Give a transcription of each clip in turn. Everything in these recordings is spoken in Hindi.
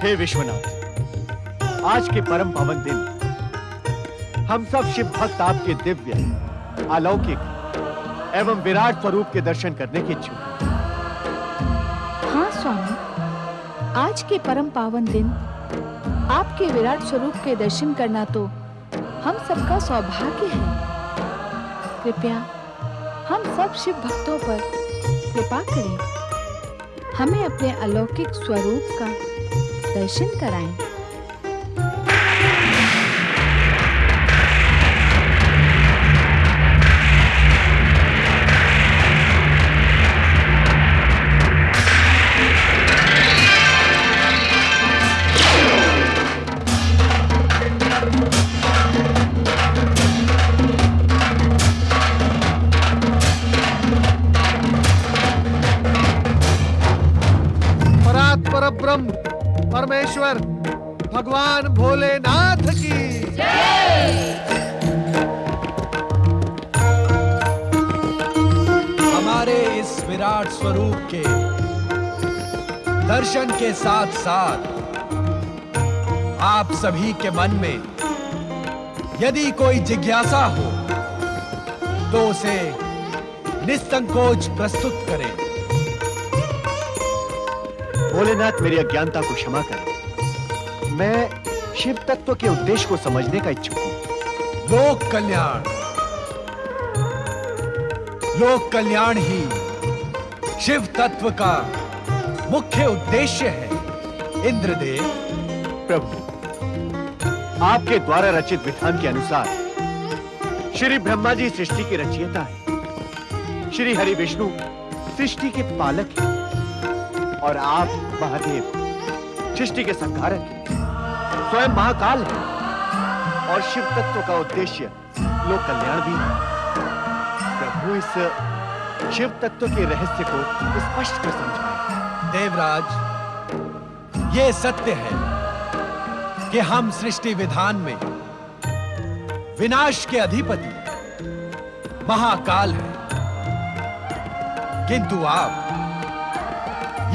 हे विश्वनाथ, आज के परम पावन दिन हम सब शिव भक्त आपके दिव्य, अलौकिक एवं विराट स्वरूप के दर्शन करने के इच्छुक हैं। हाँ स्वामी, आज के परम पावन दिन आपके विराट स्वरूप के दर्शन करना तो हम सबका सौभाग्य है। कृपया हम सब शिव भक्तों पर कृपा करें, हमें अपने अलौकिक स्वरूप का दर्शन कराएं। परब्रह्म परमेश्वर भगवान भोलेनाथ की हमारे इस विराट स्वरूप के दर्शन के साथ साथ आप सभी के मन में यदि कोई जिज्ञासा हो तो उसे निसंकोच प्रस्तुत करें। भोलेनाथ, मेरी अज्ञानता को क्षमा करें। मैं शिव तत्व के उद्देश्य को समझने का इच्छुक हूं। लोक कल्याण ही शिव तत्व का मुख्य उद्देश्य है। इंद्रदेव, प्रभु, आपके द्वारा रचित विधान के अनुसार श्री ब्रह्मा जी सृष्टि के रचयिता हैं, श्री हरि विष्णु सृष्टि के पालक हैं और आप महादेव सृष्टि के संहारक हैं, स्वयं महाकाल हैं और शिव तत्व का उद्देश्य लोक कल्याण भी है। प्रभु, इस शिव तत्व के रहस्य को स्पष्ट कर समझाएं। देवराज, ये सत्य है कि हम सृष्टि विधान में विनाश के अधिपति महाकाल हैं, किंतु आप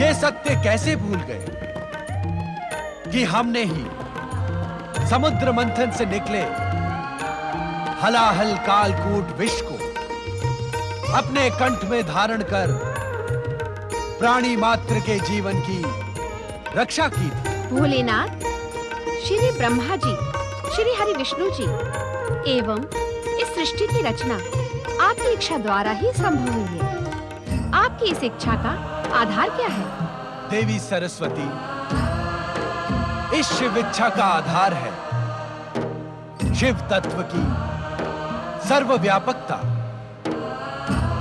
ये सत्य कैसे भूल गए कि हमने ही समुद्र मंथन से निकले हलाहल कालकूट विष को अपने कंठ में धारण कर प्राणी मात्र के जीवन की रक्षा की थी। भोलेनाथ, श्री ब्रह्मा जी, श्री हरि विष्णु जी एवं इस सृष्टि की रचना आपकी इच्छा द्वारा ही संभव हुई है। आपकी इस इच्छा का आधार क्या है? देवी सरस्वती, इस शिव इच्छा का आधार है शिव तत्व की सर्वव्यापकता,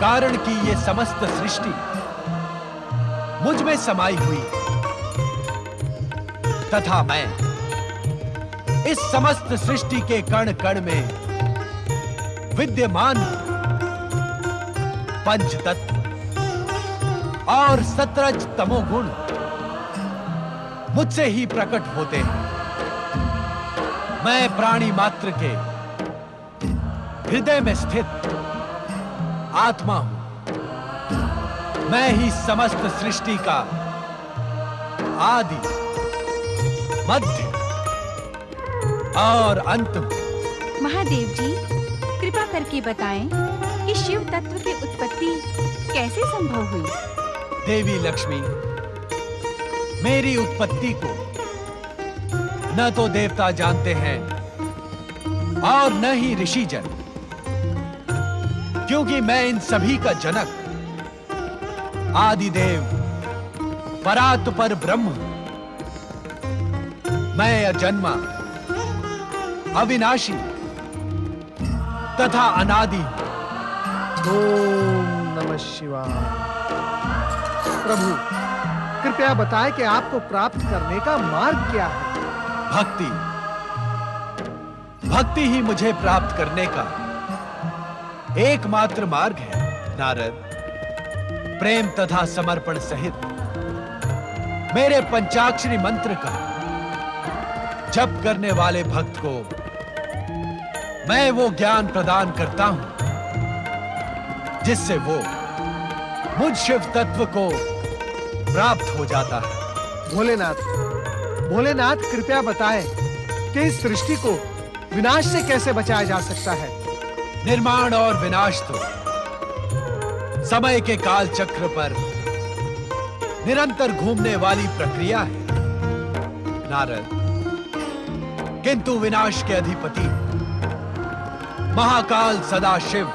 कारण कि ये समस्त सृष्टि मुझ में समाई हुई तथा मैं इस समस्त सृष्टि के कण कण में विद्यमान पंच तत्व और सत्रज तमोगुण मुझसे ही प्रकट होते हैं। मैं प्राणी मात्र के हृदय में स्थित आत्मा हूं। मैं ही समस्त सृष्टि का आदि, मध्य और अंत हूं। महादेव जी, कृपा करके बताएं कि शिव तत्व की उत्पत्ति कैसे संभव हुई? देवी लक्ष्मी, मेरी उत्पत्ति को न तो देवता जानते हैं और न ही ऋषिजन, क्योंकि मैं इन सभी का जनक आदिदेव परात्पर ब्रह्म हूं। मैं अजन्मा, अविनाशी तथा अनादि हूं। ओम नमः शिवाय। प्रभु, कृपया बताएं कि आपको प्राप्त करने का मार्ग क्या है? भक्ति। भक्ति ही मुझे प्राप्त करने का एकमात्र मार्ग है। नारद, प्रेम तथा समर्पण सहित मेरे पंचाक्षरी मंत्र का जप करने वाले भक्त को मैं वो ज्ञान प्रदान करता हूं जिससे वो मुझ शिव तत्व को प्राप्त हो जाता है। भोलेनाथ, भोलेनाथ कृपया बताएं कि इस सृष्टि को विनाश से कैसे बचाया जा सकता है। निर्माण और विनाश तो समय के काल चक्र पर निरंतर घूमने वाली प्रक्रिया है नारद, किंतु विनाश के अधिपति महाकाल सदाशिव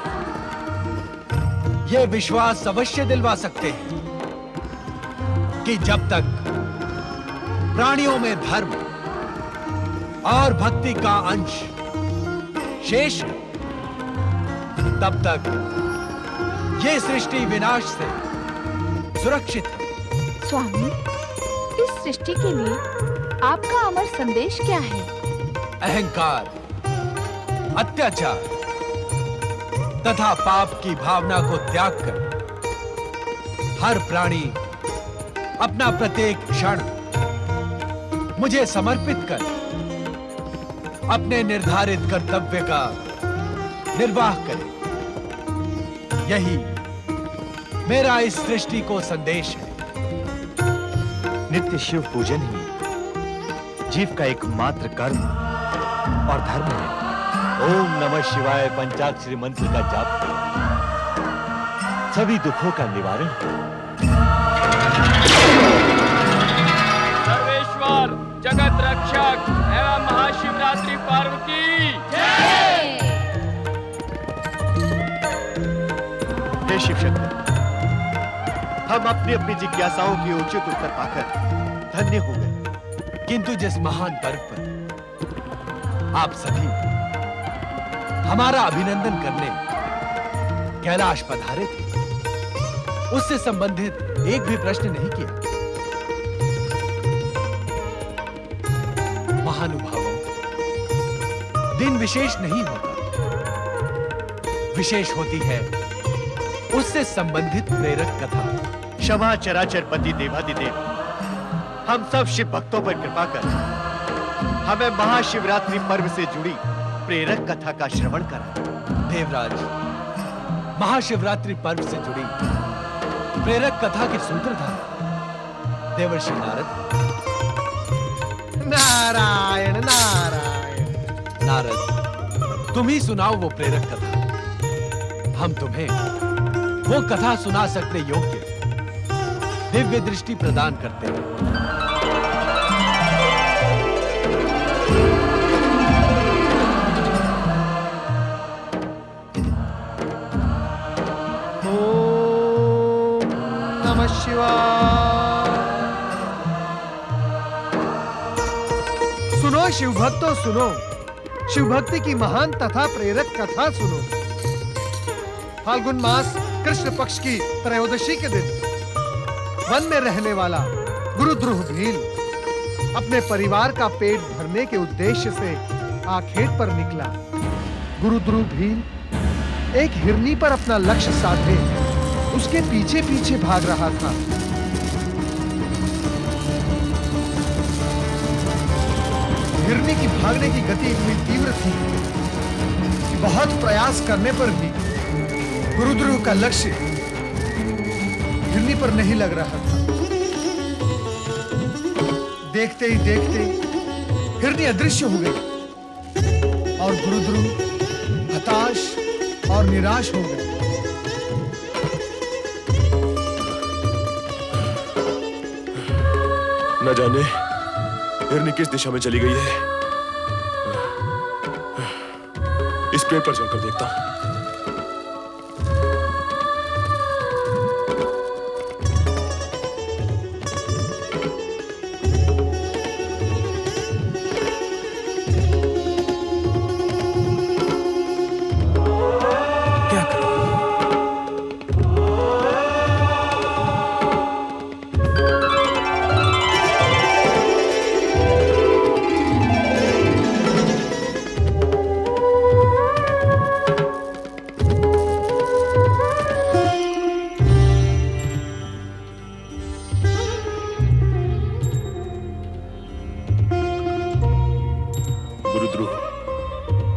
यह विश्वास अवश्य दिलवा सकते हैं कि जब तक प्राणियों में धर्म और भक्ति का अंश शेष है, तब तक ये सृष्टि विनाश से सुरक्षित है। स्वामी, इस सृष्टि के लिए आपका अमर संदेश क्या है? अहंकार, अत्याचार तथा पाप की भावना को त्याग कर हर प्राणी अपना प्रत्येक क्षण मुझे समर्पित कर अपने निर्धारित कर्तव्य का निर्वाह करे। यही मेरा इस सृष्टि को संदेश है। नित्य शिव पूजन ही जीव का एकमात्र कर्म और धर्म है। ओम नमः शिवाय पंचाक्षरी मंत्र का जाप करें, सभी दुखों का निवारण हो। सर्वेश्वर जगत रक्षक एवं महाशिवरात्रि पर्व की जय। हे शिव शंकर, हम अपनी अपनी जिज्ञासाओं की उचित उत्तर पाकर धन्य हो गए। किंतु जिस महान पर्व पर आप सभी हमारा अभिनंदन करने कैलाश पधारे थे, उससे संबंधित एक भी प्रश्न नहीं किया। महानुभावों, दिन विशेष नहीं होता, विशेष होती है उससे संबंधित प्रेरक कथा। क्षमा चराचर पति देवादिदेव, हम सब शिव भक्तों पर कृपा कर हमें महाशिवरात्रि पर्व से जुड़ी प्रेरक कथा का श्रवण करा। देवराज, महाशिवरात्रि पर्व से जुड़ी प्रेरक कथा के सूत्रधार देवर्षि नारद। नारायण नारायण। नारद, तुम ही सुनाओ वो प्रेरक कथा। हम तुम्हें वो कथा सुना सकते योग्य दिव्य दृष्टि प्रदान करते हैं। ओम नमः शिवाय। सुनो शिव भक्तों, सुनो शिव भक्ति की महान तथा प्रेरक कथा सुनो। फाल्गुन मास कृष्ण पक्ष की त्रयोदशी के दिन वन में रहने वाला गुरुद्रुह भील अपने परिवार का पेट भरने के उद्देश्य से आखेट पर निकला। गुरुद्रुह भील एक हिरनी पर अपना लक्ष्य साधे उसके पीछे पीछे भाग रहा था। हिरनी की भागने की गति इतनी तीव्र थी कि बहुत प्रयास करने पर भी गुरुद्रुह का लक्ष्य हिरनी पर नहीं लग रहा था। देखते ही देखते हिरनी अदृश्य हो गई और गुरुद्रुह हताश और निराश हो गए। न जाने हिरनी किस दिशा में चली गई है। इस पेड़ पर चलकर देखता हूं। क्या करूं?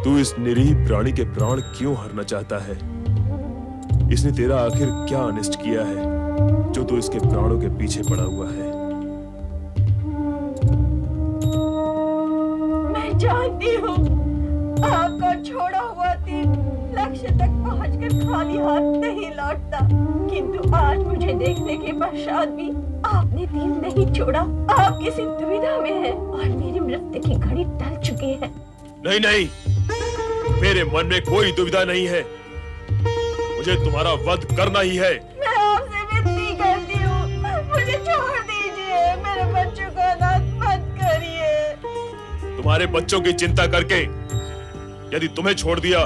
तू इस निरीह प्राणी के प्राण क्यों हरना चाहता है? इसने तेरा आखिर क्या अनिष्ट किया है, जो तू इसके प्राणों के पीछे पड़ा हुआ है? जानती हूँ आपका छोड़ा हुआ तीर लक्ष्य तक पहुंचकर खाली हाथ नहीं लौटता, किंतु आज मुझे देखने के पश्चात भी आपने तीर नहीं छोड़ा। आप किसी दुविधा में हैं और मेरी मृत्यु की घड़ी टल चुकी है। नहीं नहीं, मेरे मन में कोई दुविधा नहीं है। मुझे तुम्हारा वध करना ही है। मैं आपसे विनती करती हूँ, मुझे छोड़ दीजिए, मेरे बच्चों को अनाथ मत करिए। तुम्हारे बच्चों की चिंता करके यदि तुम्हें छोड़ दिया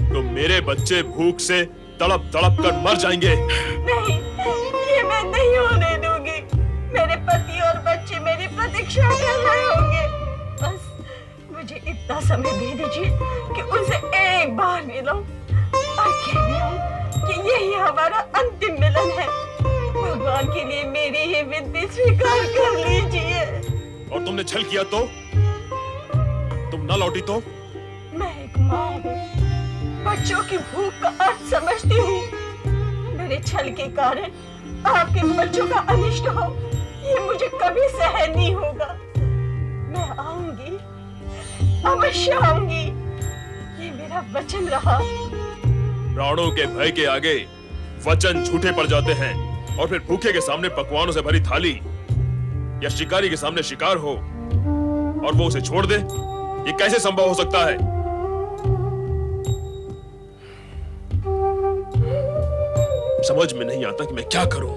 तो मेरे बच्चे भूख से तड़प तड़प कर मर जाएंगे। नहीं, ये मैं नहीं होने दूंगी। मेरे पति और बच्चे मेरी प्रतीक्षा कर रहे होंगे। बस मुझे इतना समय दे दीजिए कि उनसे एक बार मिलो और कह दूं कि यही हमारा अंतिम मिलन है। भगवान के लिए मेरी ये विनती स्वीकार कर लीजिए। और तुमने छल किया तो? तुम न लौटी तो? मैं एक माँ हूँ, बच्चों की भूख का अर्थ समझती हूँ। मेरे छल के कारण आपके बच्चों का अनिष्ट हो, ये मुझे कभी सहन नहीं होगा। मैं आऊंगी, अवश्य आऊंगी, ये मेरा वचन रहा। प्राणों के भय के आगे वचन झूठे पड़ जाते हैं, और फिर भूखे के सामने पकवानों से भरी थाली या शिकारी के सामने शिकार हो और वो उसे छोड़ दे, ये कैसे संभव हो सकता है? समझ में नहीं आता कि मैं क्या करूं।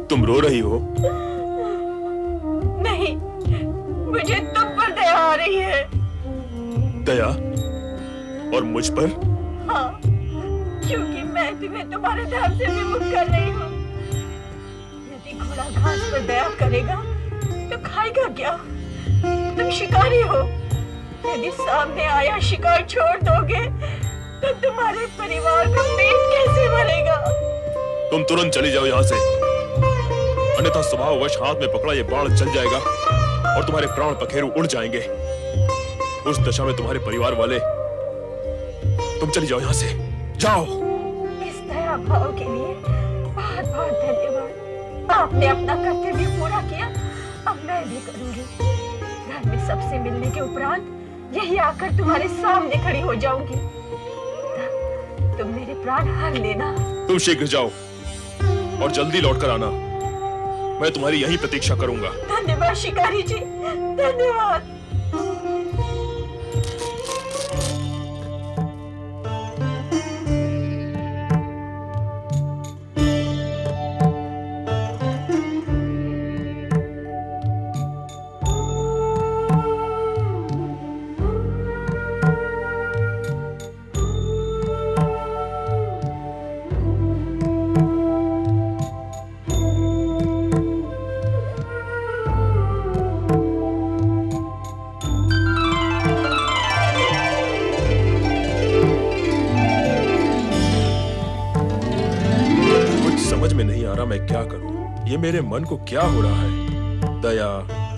तुम रो रही हो? नहीं, मुझे तुम पर दया आ रही है। दया? और मुझ पर? हाँ, क्योंकि मैं तुम्हें तुम्हारे धर्म से विमुख कर रही हूँ। यदि घोड़ा घास पर दया करेगा तो खाएगा क्या? तुम शिकारी हो, यदि सामने आया शिकार छोड़ दोगे तो तुम्हारे परिवार का पेट कैसे भरेगा? तुम तुरंत चली जाओ यहाँ से, अन्यथा स्वभाववश हाथ में पकड़ा ये बाण चल जाएगा और तुम्हारे प्राण पखेरु उड़ जाएंगे। उस दशा में तुम्हारे परिवार वाले, तुम चली जाओ यहाँ से, जाओ। इस दया भाव के लिए बहुत बहुत धन्यवाद। आपने अपना कर्तव्य पूरा किया, अब मैं भी करूंगी। घर में सबसे मिलने के उपरांत यही आकर तुम्हारे सामने खड़ी हो जाऊंगी। तुम मेरे प्राण हर लेना। तुम शीघ्र जाओ और जल्दी लौटकर आना, मैं तुम्हारी यही प्रतीक्षा करूंगा। धन्यवाद शिकारी जी, धन्यवाद। मैं क्या करूं? ये मेरे मन को क्या हो रहा है? दया,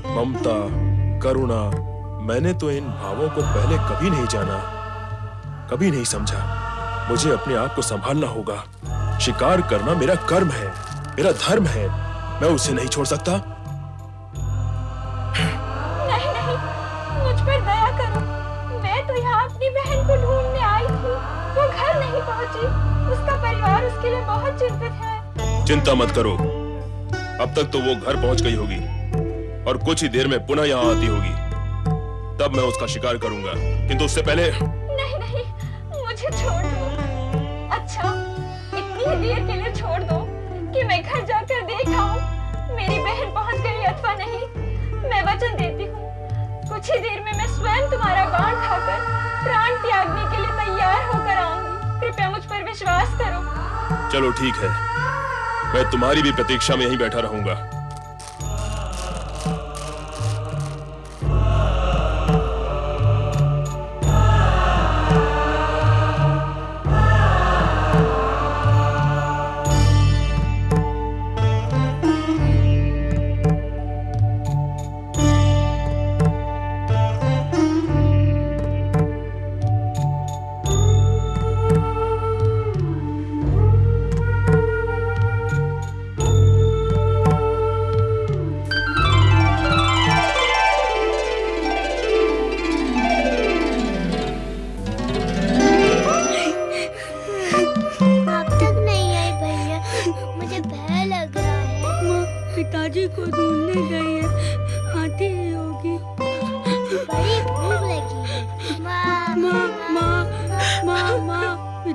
ममता, करुणा, मैंने तो इन भावों को पहले कभी नहीं जाना, कभी नहीं समझा। मुझे अपने आप को संभालना होगा। शिकार करना मेरा कर्म है, मेरा धर्म है, मैं उसे नहीं छोड़ सकता। नहीं नहीं, मुझ पर दया करो। मैं तो यहाँ अपनी बहन को ढूंढने आई थी, वो घर नहीं पहुंची। उसका परिवार उसके लिए बहुत चिंतित है। चिंता मत करो, अब तक तो वो घर पहुंच गई होगी और कुछ ही देर में पुनः यहाँ आती होगी, तब मैं उसका शिकार करूंगा। किंतु उससे पहले नहीं नहीं, मुझे छोड़ दो। अच्छा, इतनी देर के लिए छोड़ दो कि मैं घर जाकर देख आऊं मेरी बहन पहुंच गई अथवा नहीं। मैं वचन देती हूँ, कुछ ही देर में मैं स्वयं तुम्हारा बाण खाकर प्राण त्यागने के लिए तैयार होकर आऊंगी। कृपया मुझ पर विश्वास करो। चलो ठीक है, मैं तुम्हारी भी प्रतीक्षा में यहीं बैठा रहूंगा।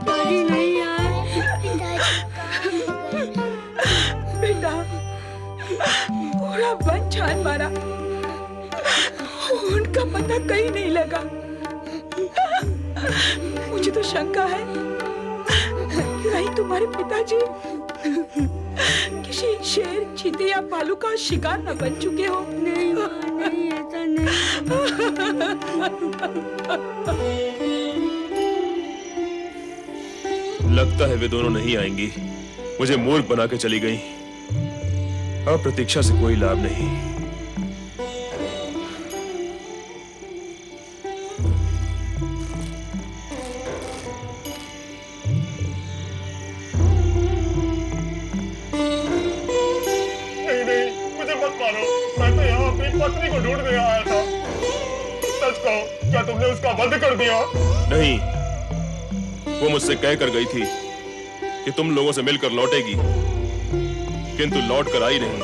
पिताजी नहीं आए। बेटा, पूरा वन छान मारा, उनका पता कहीं नहीं लगा। मुझे तो शंका है कि कहीं तुम्हारे पिताजी किसी शेर, चीते या भालू का शिकार न बन चुके हो। नहीं माँ, नहीं, ऐसा नहीं। लगता है वे दोनों नहीं आएंगी। मुझे मूर्ख बना के चली गई। अब प्रतीक्षा से कोई लाभ नहीं। मैं तो यहाँ अपनी पत्नी को ढूंढने आया था। सच कहो, क्या तुमने उसका वध कर दिया? नहीं, वो मुझसे कह कर गई थी कि तुम लोगों से मिलकर लौटेगी, किंतु लौट कर आई नहीं।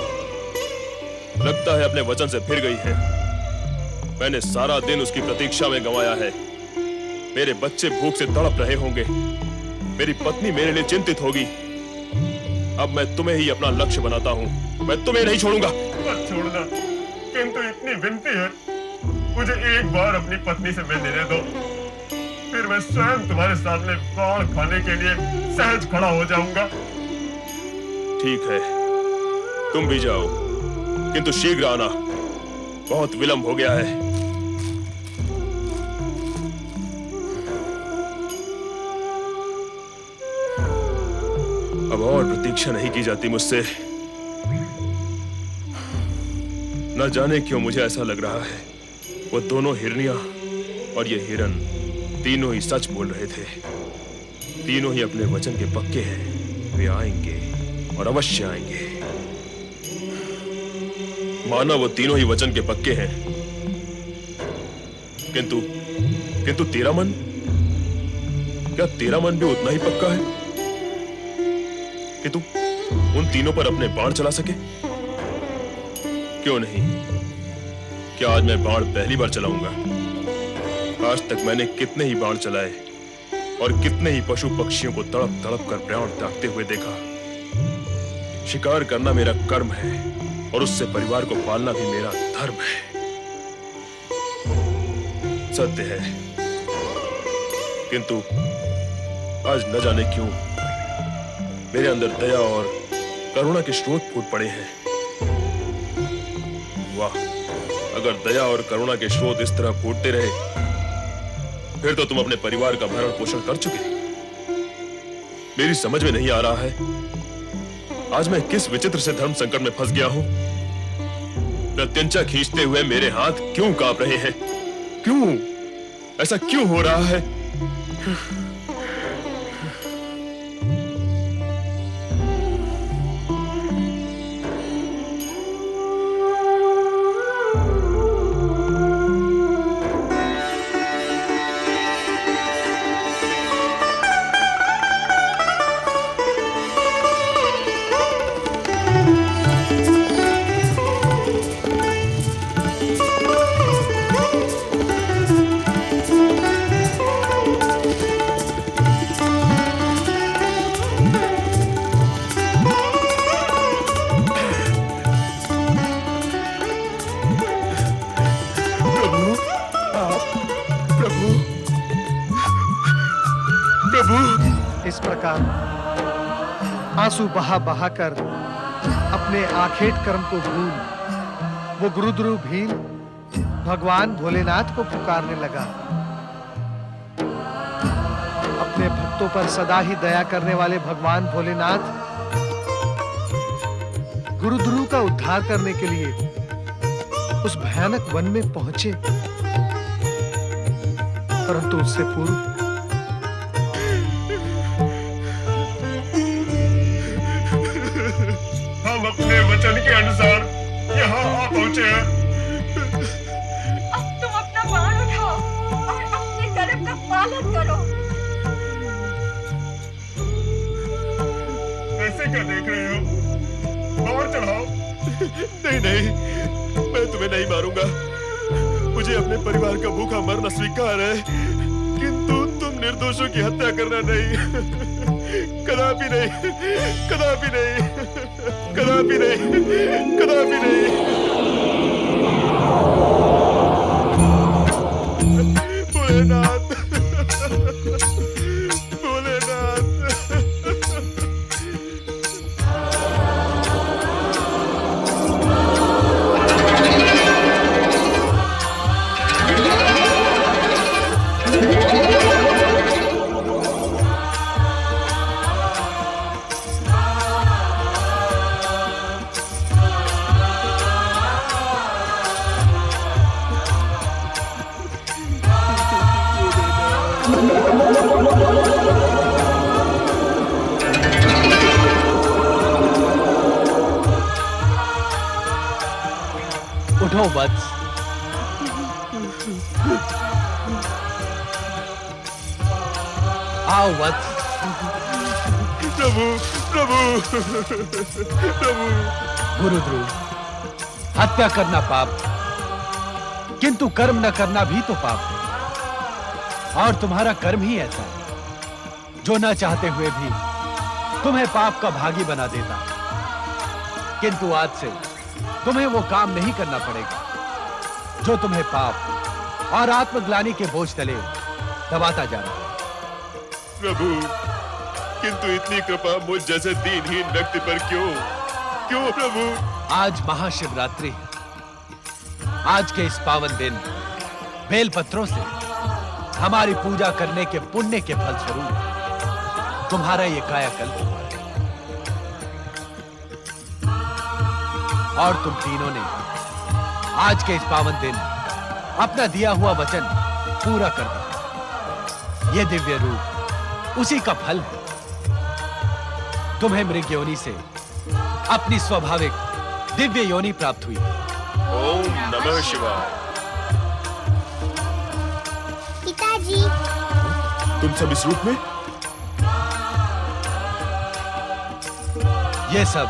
लगता है अपने वचन से फिर गई है। मैंने सारा दिन उसकी प्रतीक्षा में गंवाया है। मेरे बच्चे भूख से तड़प रहे होंगे, मेरी पत्नी मेरे लिए चिंतित होगी। अब मैं तुम्हें ही अपना लक्ष्य बनाता हूँ। मैं तुम्हें नहीं छोड़ूंगा। मत छोड़ना, किंतु इतनी विनती है, मुझे एक बार अपनी पत्नी से मिलने दो, फिर मैं स्वयं तुम्हारे सामने बाढ़ खाने के लिए सहज खड़ा हो जाऊंगा। ठीक है, तुम भी जाओ, किंतु शीघ्र आना, बहुत विलंब हो गया है। अब और प्रतीक्षा नहीं की जाती मुझसे। न जाने क्यों मुझे ऐसा लग रहा है वो दोनों हिरनियां और ये हिरन तीनों ही सच बोल रहे थे। तीनों ही अपने वचन के पक्के हैं। वे आएंगे और अवश्य आएंगे। माना वो तीनों ही वचन के पक्के हैं, किंतु तेरा मन, क्या तेरा मन भी उतना ही पक्का है कि तू उन तीनों पर अपने बाण चला सके? क्यों नहीं? क्या आज मैं बाण पहली बार चलाऊंगा? आज तक मैंने कितने ही बाण चलाए और कितने ही पशु पक्षियों को तड़प तड़प कर प्राण त्यागते हुए देखा। शिकार करना मेरा कर्म है और उससे परिवार को पालना भी मेरा धर्म है। सत्य है, किंतु आज न जाने क्यों मेरे अंदर दया और करुणा के स्रोत फूट पड़े हैं। वाह, अगर दया और करुणा के स्रोत इस तरह फूटते रहे फिर तो तुम अपने परिवार का भरण पोषण कर चुके। मेरी समझ में नहीं आ रहा है आज मैं किस विचित्र से धर्म संकट में फंस गया हूं। प्रत्यंचा खींचते हुए मेरे हाथ क्यों कांप रहे हैं? क्यों ऐसा क्यों हो रहा है? इस प्रकार आंसू बहा बहा कर अपने आखेट कर्म को भूल वो गुरुद्रु भीम भगवान भोलेनाथ को पुकारने लगा। अपने भक्तों पर सदा ही दया करने वाले भगवान भोलेनाथ गुरुद्रु का उद्धार करने के लिए उस भयानक वन में पहुंचे, परंतु उससे पूर्व हम अपने वचन के अनुसार यहाँ आ पहुंचे हैं। अब तुम अपना बाण उठाओ और अपने कर्म का पालन करो। ऐसे क्या देख रहे हो? बाण चढ़ाओ। नहीं नहीं, मैं तुम्हें नहीं मारूंगा। मुझे अपने परिवार का भूखा मरना स्वीकार है, किंतु तुमने निर्दोषों की हत्या करना नहीं, कदापि नहीं, कदापि नहीं, कदापि नहीं, कदापि नहीं। भोलेनाथ, भोलेनाथ। उठो वत्स। आओ वत्स। प्रभु, प्रभु, प्रभु। गुरु ध्रुव, हत्या करना पाप, किंतु कर्म न करना भी तो पाप है। और तुम्हारा कर्म ही ऐसा है जो न चाहते हुए भी तुम्हें पाप का भागी बना देता। किंतु आज से तुम्हें वो काम नहीं करना पड़ेगा जो तुम्हें पाप और आत्मग्लानि के बोझ तले दबाता जा रहा है। प्रभु, किंतु इतनी कृपा मुझ जैसे दीनहीन व्यक्ति पर क्यों? क्यों प्रभु? आज महाशिवरात्रि है। आज के इस पावन दिन बेलपत्रों से हमारी पूजा करने के पुण्य के फल स्वरूप तुम्हारा ये कायाकल्प हुआ है। और तुम तीनों ने आज के इस पावन दिन अपना दिया हुआ वचन पूरा कर दिया। ये दिव्य रूप उसी का फल है। तुम्हें मृग योनि से अपनी स्वाभाविक दिव्य योनि प्राप्त हुई। ओम नमः शिवाय। पिताजी, तुम सब इस रूप में? ये सब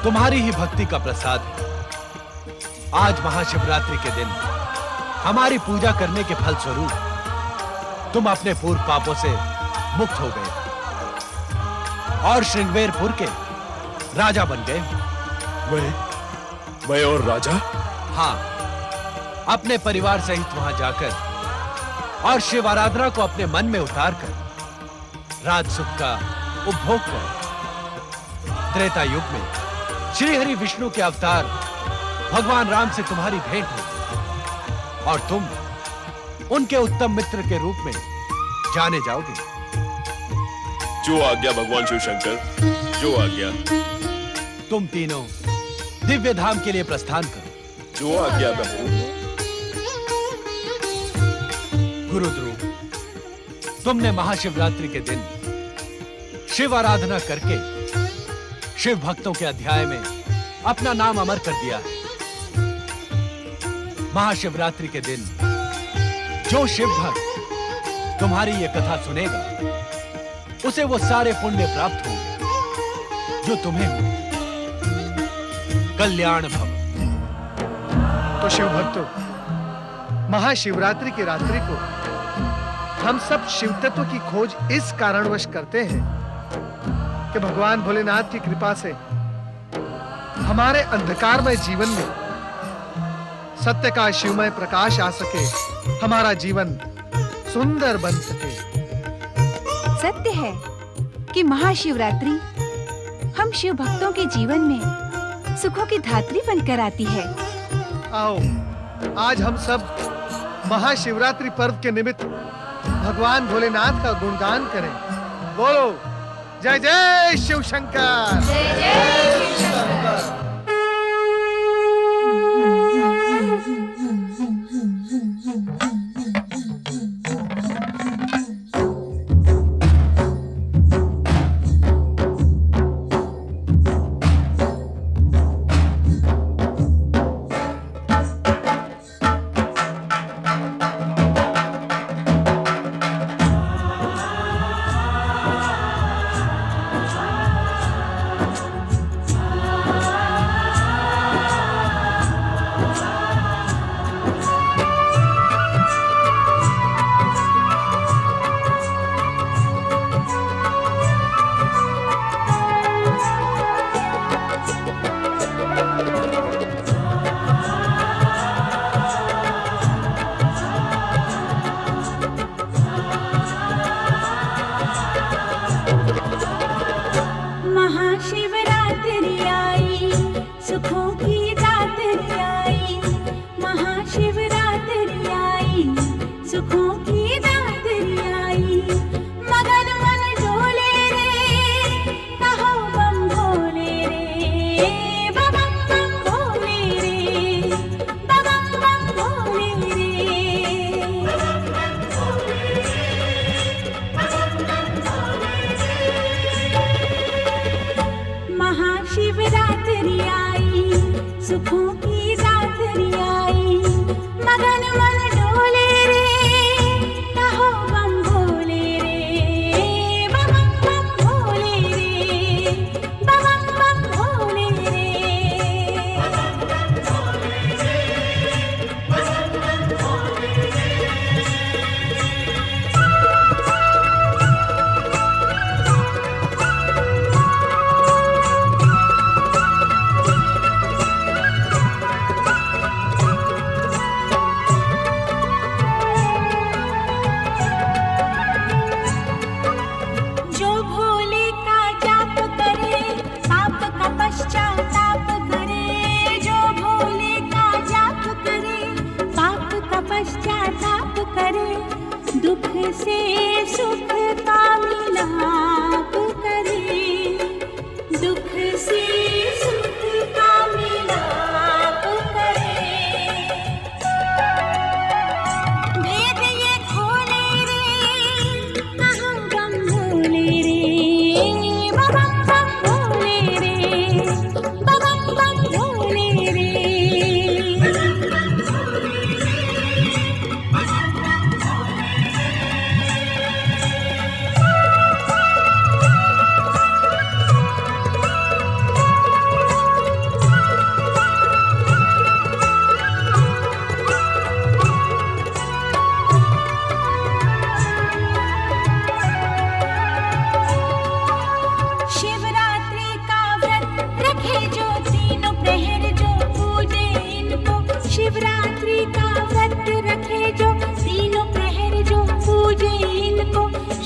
तुम्हारी ही भक्ति का प्रसाद है। आज महाशिवरात्रि के दिन हमारी पूजा करने के फल स्वरूप तुम अपने पूर्व पापों से मुक्त हो गए और श्रृंगवेरपुर के राजा बन गए। मैं और राजा? हाँ, अपने परिवार सहित वहां जाकर और शिव आराधना को अपने मन में उतार कर राज सुख का उपभोग कर। त्रेता युग में श्री हरि विष्णु के अवतार भगवान राम से तुम्हारी भेंट हो और तुम उनके उत्तम मित्र के रूप में जाने जाओगे। जो आज्ञा भगवान शिव शंकर, जो आज्ञा। तुम तीनों दिव्य धाम के लिए प्रस्थान करो। जो आज्ञा प्रभु। गुरु ध्रुव, तुमने महाशिवरात्रि के दिन शिव आराधना करके शिव भक्तों के अध्याय में अपना नाम अमर कर दिया है। महाशिवरात्रि के दिन जो शिव भक्त तुम्हारी ये कथा सुनेगा उसे वो सारे पुण्य प्राप्त होंगे जो तुम्हें हुए। कल्याण भव। तो शिव भक्तों, महाशिवरात्रि की रात्रि को हम सब शिव तत्व की खोज इस कारणवश करते हैं कि भगवान भोलेनाथ की कृपा से हमारे अंधकारमय जीवन में सत्य का शिवमय प्रकाश आ सके, हमारा जीवन सुंदर बन सके। सत्य है कि महाशिवरात्रि हम शिव भक्तों के जीवन में सुखों की धात्री बनकर आती है। आओ, आज हम सब महाशिवरात्रि पर्व के निमित्त भगवान भोलेनाथ का गुणगान करें। बोलो जय जय शिव शंकर। जय जय शिव शंकर।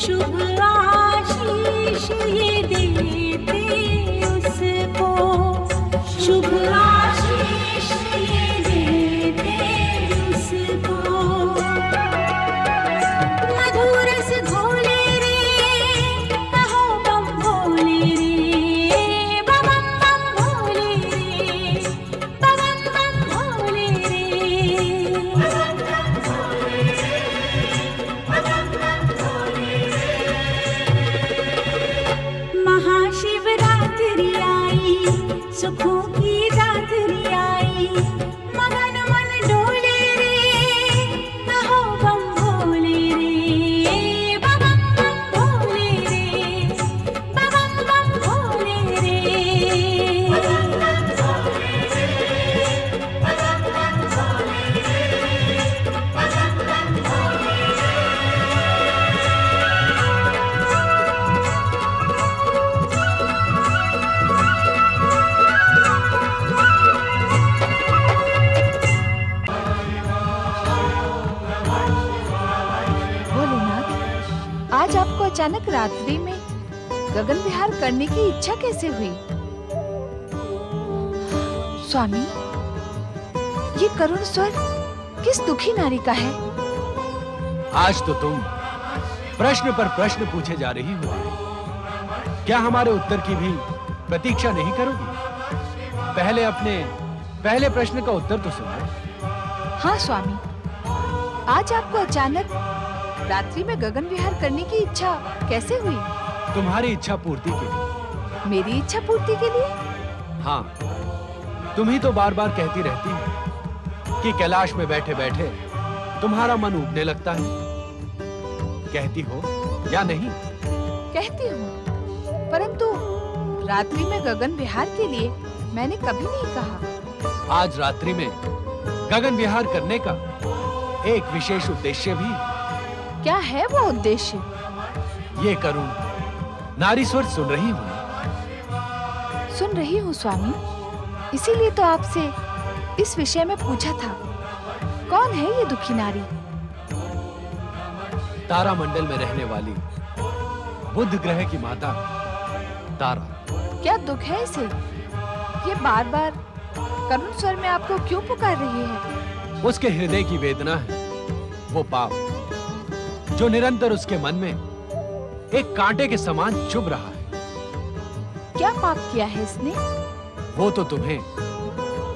शुभ आशीष ये देते उसको, शुभ आशीष ये देते उसको। मधुर से घोले रे, कहो बम भोले रे, बम बम भोले रे, बम बम भोले रे। महाशिवरात्रि आई, सुखों की रात्रि आई, मगन मन डोले रे, कहो बम भोले रे, बम बम भोले रे, बम बम भोले रे। भोलेनाथ, आज आपको अचानक रात्रि में गगन विहार करने की इच्छा कैसे हुई? स्वामी, ये करुण स्वर किस दुखी नारी का है? आज तो तुम प्रश्न पर प्रश्न पूछे जा रही हो। क्या हमारे उत्तर की भी प्रतीक्षा नहीं करोगी? पहले अपने पहले प्रश्न का उत्तर तो सुनो। हाँ स्वामी, आज आपको अचानक रात्रि में गगन विहार करने की इच्छा कैसे हुई? तुम्हारी इच्छा पूर्ति के लिए। मेरी इच्छा पूर्ति के लिए? हाँ, तुम ही तो बार बार कहती रहती हो कि कैलाश में बैठे बैठे तुम्हारा मन उबने लगता है। कहती हो या नहीं? कहती हूँ, परंतु रात्रि में गगन विहार के लिए मैंने कभी नहीं कहा। आज रात्रि में गगन विहार करने का एक विशेष उद्देश्य भी। क्या है वो उद्देश्य? ये करुण नारी स्वर सुन रही हूँ। सुन रही हूँ स्वामी, इसीलिए तो आपसे इस विषय में पूछा था। कौन है ये दुखी नारी? तारामंडल में रहने वाली बुध ग्रह की माता तारा। क्या दुख है इसे? ये बार बार करुण स्वर में आपको क्यों पुकार रही है? उसके हृदय की वेदना है वो पाप जो निरंतर उसके मन में एक कांटे के समान चुभ रहा है। क्या पाप किया है इसने? वो तो तुम्हें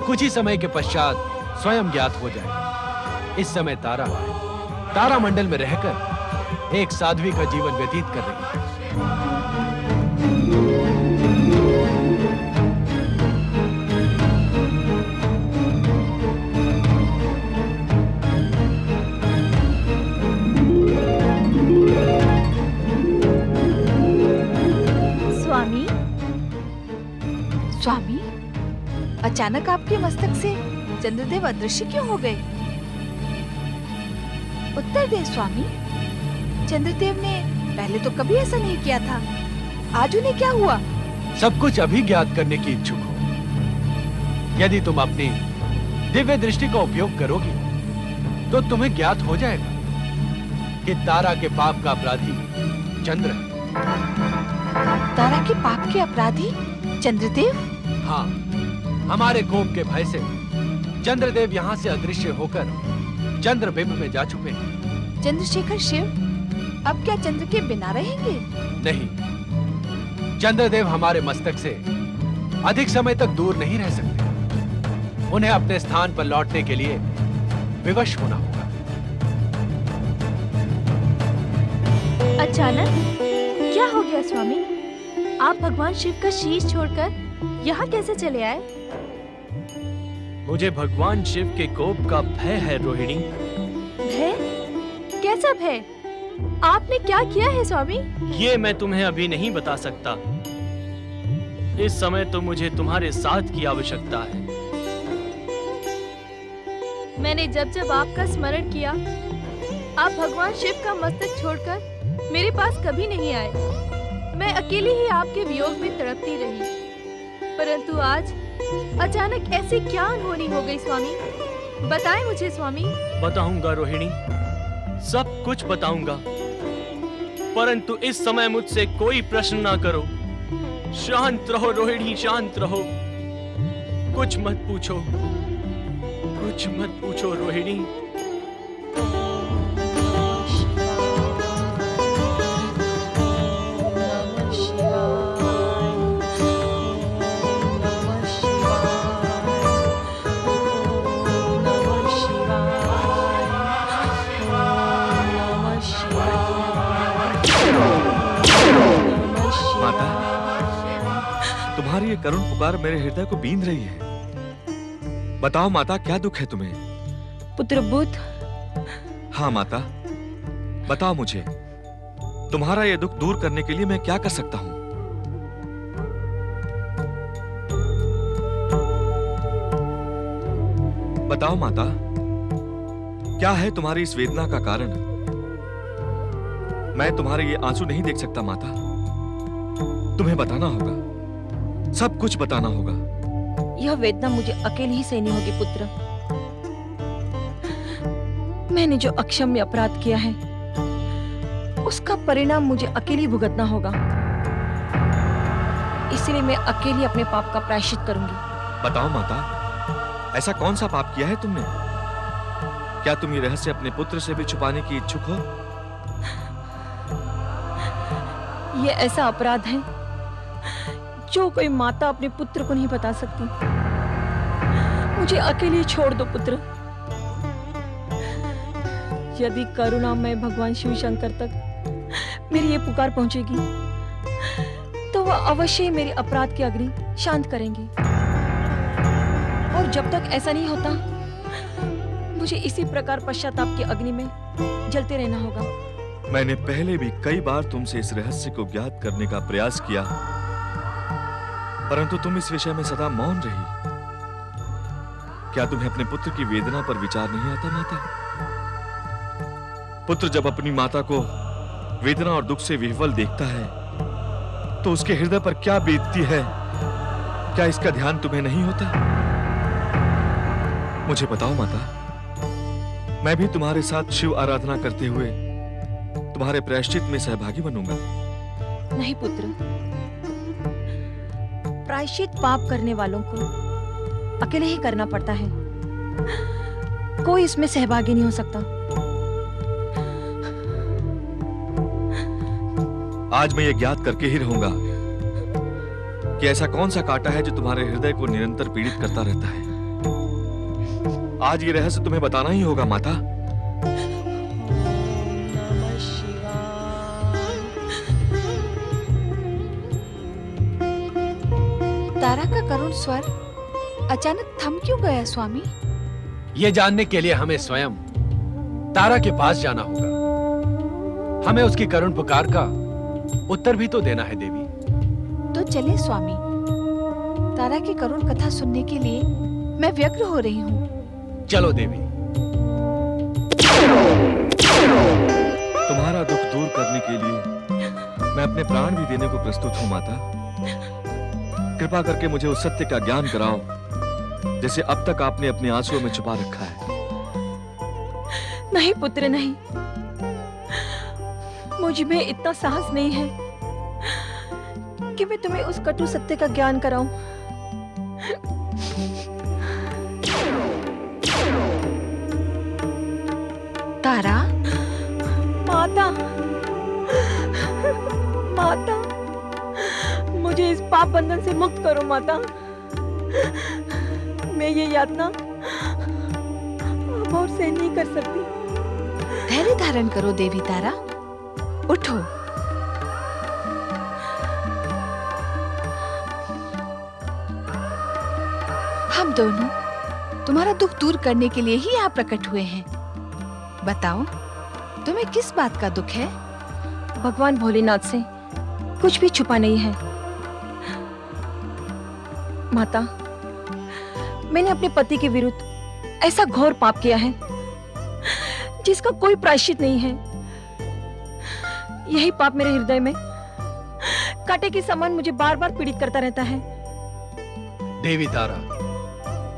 कुछ ही समय के पश्चात स्वयं ज्ञात हो जाए। इस समय तारा तारामंडल में रहकर एक साध्वी का जीवन व्यतीत कर रही है। स्वामी, स्वामी, अचानक आपके मस्तक से चंद्रदेव अदृश्य क्यों हो गए? उत्तर दे स्वामी। चंद्रदेव ने पहले तो कभी ऐसा नहीं किया था, आज उन्हें क्या हुआ? सब कुछ अभी ज्ञात करने की इच्छुक हो। यदि तुम अपनी दिव्य दृष्टि का उपयोग करोगी तो तुम्हें ज्ञात हो जाएगा कि तारा के पाप का अपराधी चंद्र है। तारा के पाप के अपराधी चंद्रदेव? हाँ, हमारे कोप के भय से चंद्रदेव यहाँ से अदृश्य होकर चंद्रबिंब में जा चुके हैं। चंद्रशेखर शिव अब क्या चंद्र के बिना रहेंगे? नहीं, चंद्रदेव हमारे मस्तक से अधिक समय तक दूर नहीं रह सकते। उन्हें अपने स्थान पर लौटने के लिए विवश होना होगा। अचानक क्या हो गया स्वामी? आप भगवान शिव का शीश छोड़कर यहाँ कैसे चले आए? मुझे भगवान शिव के कोप का भय है रोहिणी। भय? कैसा भय? आपने क्या किया है स्वामी? ये मैं तुम्हें अभी नहीं बता सकता। इस समय तो मुझे तुम्हारे साथ की आवश्यकता है। मैंने जब जब आपका स्मरण किया, आप भगवान शिव का मस्तक छोड़कर मेरे पास कभी नहीं आए। मैं अकेली ही आपके वियोग में तड़पती रही। परंतु आज अचानक ऐसी क्या अनहोनी हो गई स्वामी? बताएं मुझे स्वामी। बताऊंगा रोहिणी, सब कुछ बताऊंगा। परंतु इस समय मुझसे कोई प्रश्न ना करो। शांत रहो रोहिणी, शांत रहो। कुछ मत पूछो, कुछ मत पूछो रोहिणी। माता, तुम्हारी ये करुण पुकार मेरे हृदय को बींध रही है। बताओ माता, क्या दुख है तुम्हें? पुत्र बुध। हाँ माता, बताओ मुझे, तुम्हारा ये दुख दूर करने के लिए मैं क्या कर सकता हूँ? बताओ माता, क्या है तुम्हारी इस वेदना का कारण? मैं तुम्हारे ये आंसू नहीं देख सकता माता। तुम्हें बताना होगा, सब कुछ बताना होगा। यह वेदना मुझे अकेले ही सहनी होगी पुत्र। मैंने जो अक्षम्य अपराध किया है, उसका परिणाम मुझे अकेले भुगतना होगा। इसलिए मैं अकेली अपने पाप का प्रायश्चित करूंगी। बताओ माता, ऐसा कौन सा पाप किया है तुमने? क्या तुम ये रहस्य अपने पुत्र से भी छुपाने की इच्छुक हो? ये ऐसा अपराध है जो कोई माता अपने पुत्र को नहीं बता सकती। मुझे अकेले छोड़ दो पुत्र। यदि करुणामय भगवान शिव शंकर तक मेरी ये पुकार पहुंचेगी, तो वह अवश्य ही मेरे अपराध की अग्नि शांत करेंगे। और जब तक ऐसा नहीं होता, मुझे इसी प्रकार पश्चाताप की अग्नि में जलते रहना होगा। मैंने पहले भी कई बार तुमसे इस रहस्य को ज्ञात करने का प्रयास किया, परंतु तुम इस विषय में सदा मौन रही। क्या तुम्हें अपने पुत्र की वेदना पर विचार नहीं आता माता? पुत्र जब अपनी माता को वेदना और दुख से विह्वल देखता है, तो उसके हृदय पर क्या बीतती है, क्या इसका ध्यान तुम्हें नहीं होता? मुझे बताओ माता, मैं भी तुम्हारे साथ शिव आराधना करते हुए तुम्हारे प्रायश्चित में सहभागी बनूंगा। नहीं पुत्र, प्रायश्चित पाप करने वालों को अकेले ही करना पड़ता है। कोई इसमें सहभागी नहीं हो सकता। आज मैं ये ज्ञात करके ही रहूंगा कि ऐसा कौन सा कांटा है जो तुम्हारे हृदय को निरंतर पीड़ित करता रहता है। आज ये रहस्य तुम्हें बताना ही होगा माता। तारा का करुण स्वर अचानक थम क्यों गया स्वामी? ये जानने के लिए हमें स्वयं तारा के पास जाना होगा। हमें उसकी करुण पुकार का उत्तर भी तो देना है देवी। तो चले स्वामी, तारा की करुण कथा सुनने के लिए मैं व्यग्र हो रही हूँ। चलो देवी। तुम्हारा दुख दूर करने के लिए मैं अपने प्राण भी देने को प्रस्तुत हूँ माता। कृपा करके मुझे उस सत्य का ज्ञान कराओ जैसे अब तक आपने अपने आंसुओं में छुपा रखा है। नहीं पुत्र नहीं, मुझ में इतना साहस नहीं है कि मैं तुम्हें उस कटु सत्य का ज्ञान कराऊं। तारा, माता, माता, मुझे इस पाप बंधन से मुक्त करो माता। मैं ये यातना अब और सहन नहीं कर सकती। धैर्य धारण करो देवी तारा, उठो। हम दोनों तुम्हारा दुख दूर करने के लिए ही यहाँ प्रकट हुए हैं। बताओ, तुम्हें किस बात का दुख है? भगवान भोलेनाथ से कुछ भी छुपा नहीं है माता। मैंने अपने पति के विरुद्ध ऐसा घोर पाप किया है जिसका कोई प्रायश्चित नहीं है। यही पाप मेरे हृदय में कांटे के समान मुझे बार बार पीड़ित करता रहता है। देवी तारा,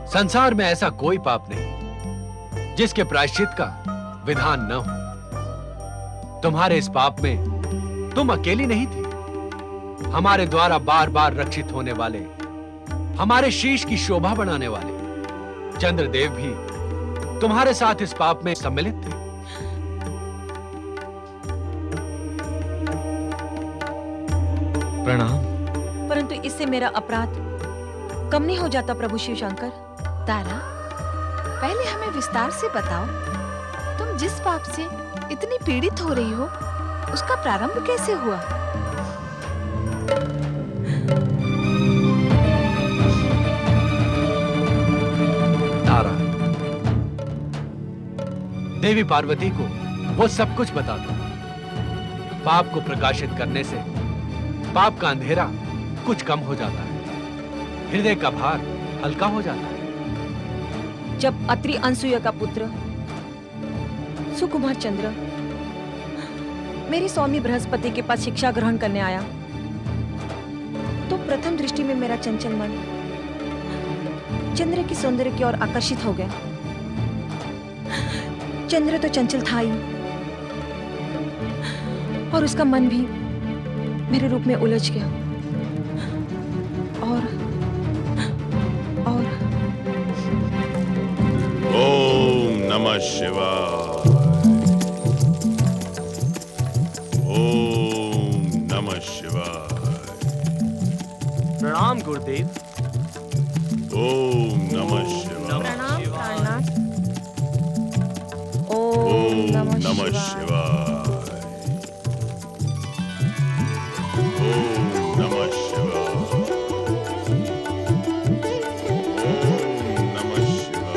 संसार में ऐसा कोई पाप नहीं जिसके प्रायश्चित का विधान न हो। तुम्हारे इस पाप में तुम अकेली नहीं थी। हमारे द्वारा बार बार रक्षित होने वाले, हमारे शीश की शोभा बढ़ाने वाले चंद्रदेव भी तुम्हारे साथ इस पाप में सम्मिलित थे। प्रणाम। परंतु इससे मेरा अपराध कम नहीं हो जाता प्रभु शिव शंकर। तारा, पहले हमें विस्तार से बताओ, तुम जिस पाप से इतनी पीड़ित हो रही हो, उसका प्रारंभ कैसे हुआ? तारा, देवी पार्वती को वो सब कुछ बता दो। पाप को प्रकाशित करने से पाप का अंधेरा कुछ कम हो जाता है, हृदय का भार हल्का हो जाता है। जब अत्रि अनसुया का पुत्र सुकुमार चंद्र मेरे स्वामी बृहस्पति के पास शिक्षा ग्रहण करने आया, तो प्रथम दृष्टि में मेरा चंचल मन चंद्र की सौंदर्य की ओर आकर्षित हो गया। चंद्र तो चंचल था ही, और उसका मन भी मेरे रूप में उलझ गया। और ओम नमः शिवाय। ओम नमः शिवाय। प्रणाम गुरुदेव। ओम नमः शिवाय। प्रणाम प्राणनाथ। ओम नमः शिवाय। ओम नमः शिवाय। ओम नमः शिवाय।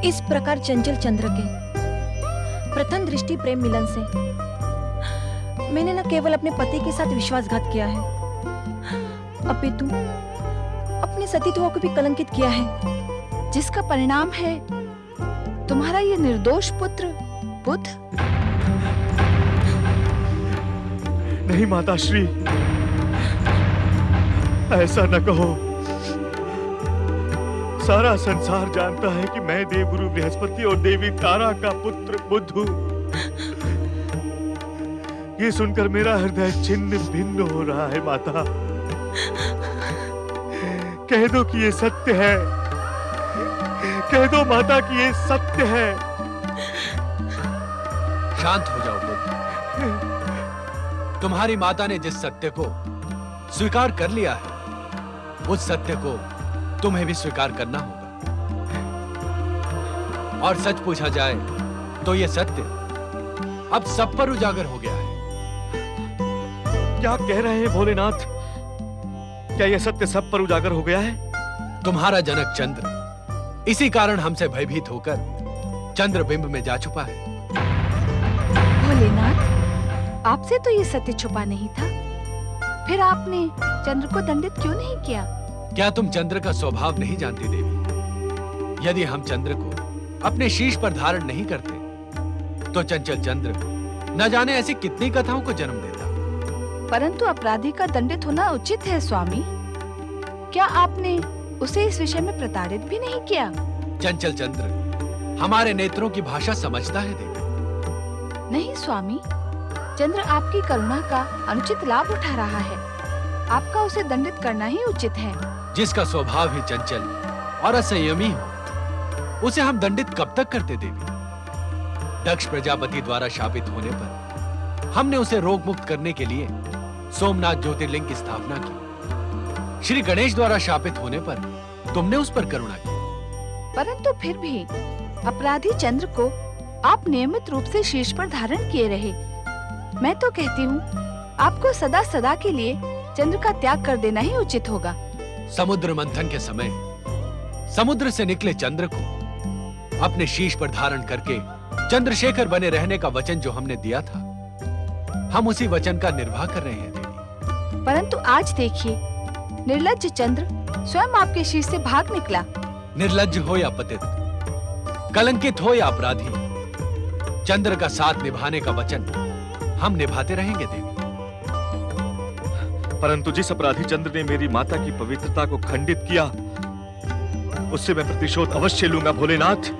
इस प्रकार चंचल चंद्र के प्रथम दृष्टि प्रेम मिलन से मैंने न केवल अपने पति के साथ विश्वासघात किया है, अपितु अपने सतीत्व को भी कलंकित किया है, जिसका परिणाम है तुम्हारा ये निर्दोष पुत्र बुध। नहीं माताश्री, ऐसा न कहो। सारा संसार जानता है कि मैं देवगुरु बृहस्पति और देवी तारा का पुत्र बुध हूं। ये सुनकर मेरा हृदय छिन्न भिन्न हो रहा है माता। कह दो कि ये सत्य है। कह दो माता कि ये सत्य है। शांत हो जाओ बुध। तुम्हारी माता ने जिस सत्य को स्वीकार कर लिया है, उस सत्य को तुम्हें भी स्वीकार करना होगा। और सच पूछा जाए तो यह सत्य अब सब पर उजागर हो गया है। क्या कह रहे हैं भोलेनाथ? क्या यह सत्य सब पर उजागर हो गया है? तुम्हारा जनक चंद्र इसी कारण हमसे भयभीत होकर चंद्रबिंब में जा छुपा है। भोलेनाथ, आपसे तो ये सत्य छुपा नहीं था, फिर आपने चंद्र को दंडित क्यों नहीं किया? क्या तुम चंद्र का स्वभाव नहीं जानती देवी? यदि हम चंद्र को अपने शीश पर धारण नहीं करते, तो चंचल चंद्र न जाने ऐसी कितनी कथाओं को जन्म देता। परंतु अपराधी का दंडित होना उचित है स्वामी। क्या आपने उसे इस विषय में प्रताड़ित भी नहीं किया? चंचल चंद्र हमारे नेत्रों की भाषा समझता है देवी। नहीं स्वामी, चंद्र आपकी करुणा का अनुचित लाभ उठा रहा है। आपका उसे दंडित करना ही उचित है। जिसका स्वभाव ही चंचल और असंयमी हो, उसे हम दंडित कब तक करते देवी? दक्ष प्रजापति द्वारा शापित होने पर हमने उसे रोग मुक्त करने के लिए सोमनाथ ज्योतिर्लिंग की स्थापना की। श्री गणेश द्वारा शापित होने पर तुमने उस पर करुणा की। परंतु फिर भी अपराधी चंद्र को आप नियमित रूप से शीश पर धारण किए रहे। मैं तो कहती हूँ आपको सदा सदा के लिए चंद्र का त्याग कर देना ही उचित होगा। समुद्र मंथन के समय समुद्र से निकले चंद्र को अपने शीश पर धारण करके चंद्रशेखर बने रहने का वचन जो हमने दिया था, हम उसी वचन का निर्वाह कर रहे हैं देवी। परंतु आज देखिए, निर्लज्ज चंद्र स्वयं आपके शीश से भाग निकला। निर्लज्ज हो या पतित, कलंकित हो या अपराधी, चंद्र का साथ निभाने का वचन हम निभाते रहेंगे देवी। परंतु जिस अपराधी चंद्र ने मेरी माता की पवित्रता को खंडित किया, उससे मैं प्रतिशोध अवश्य लूंगा भोलेनाथ।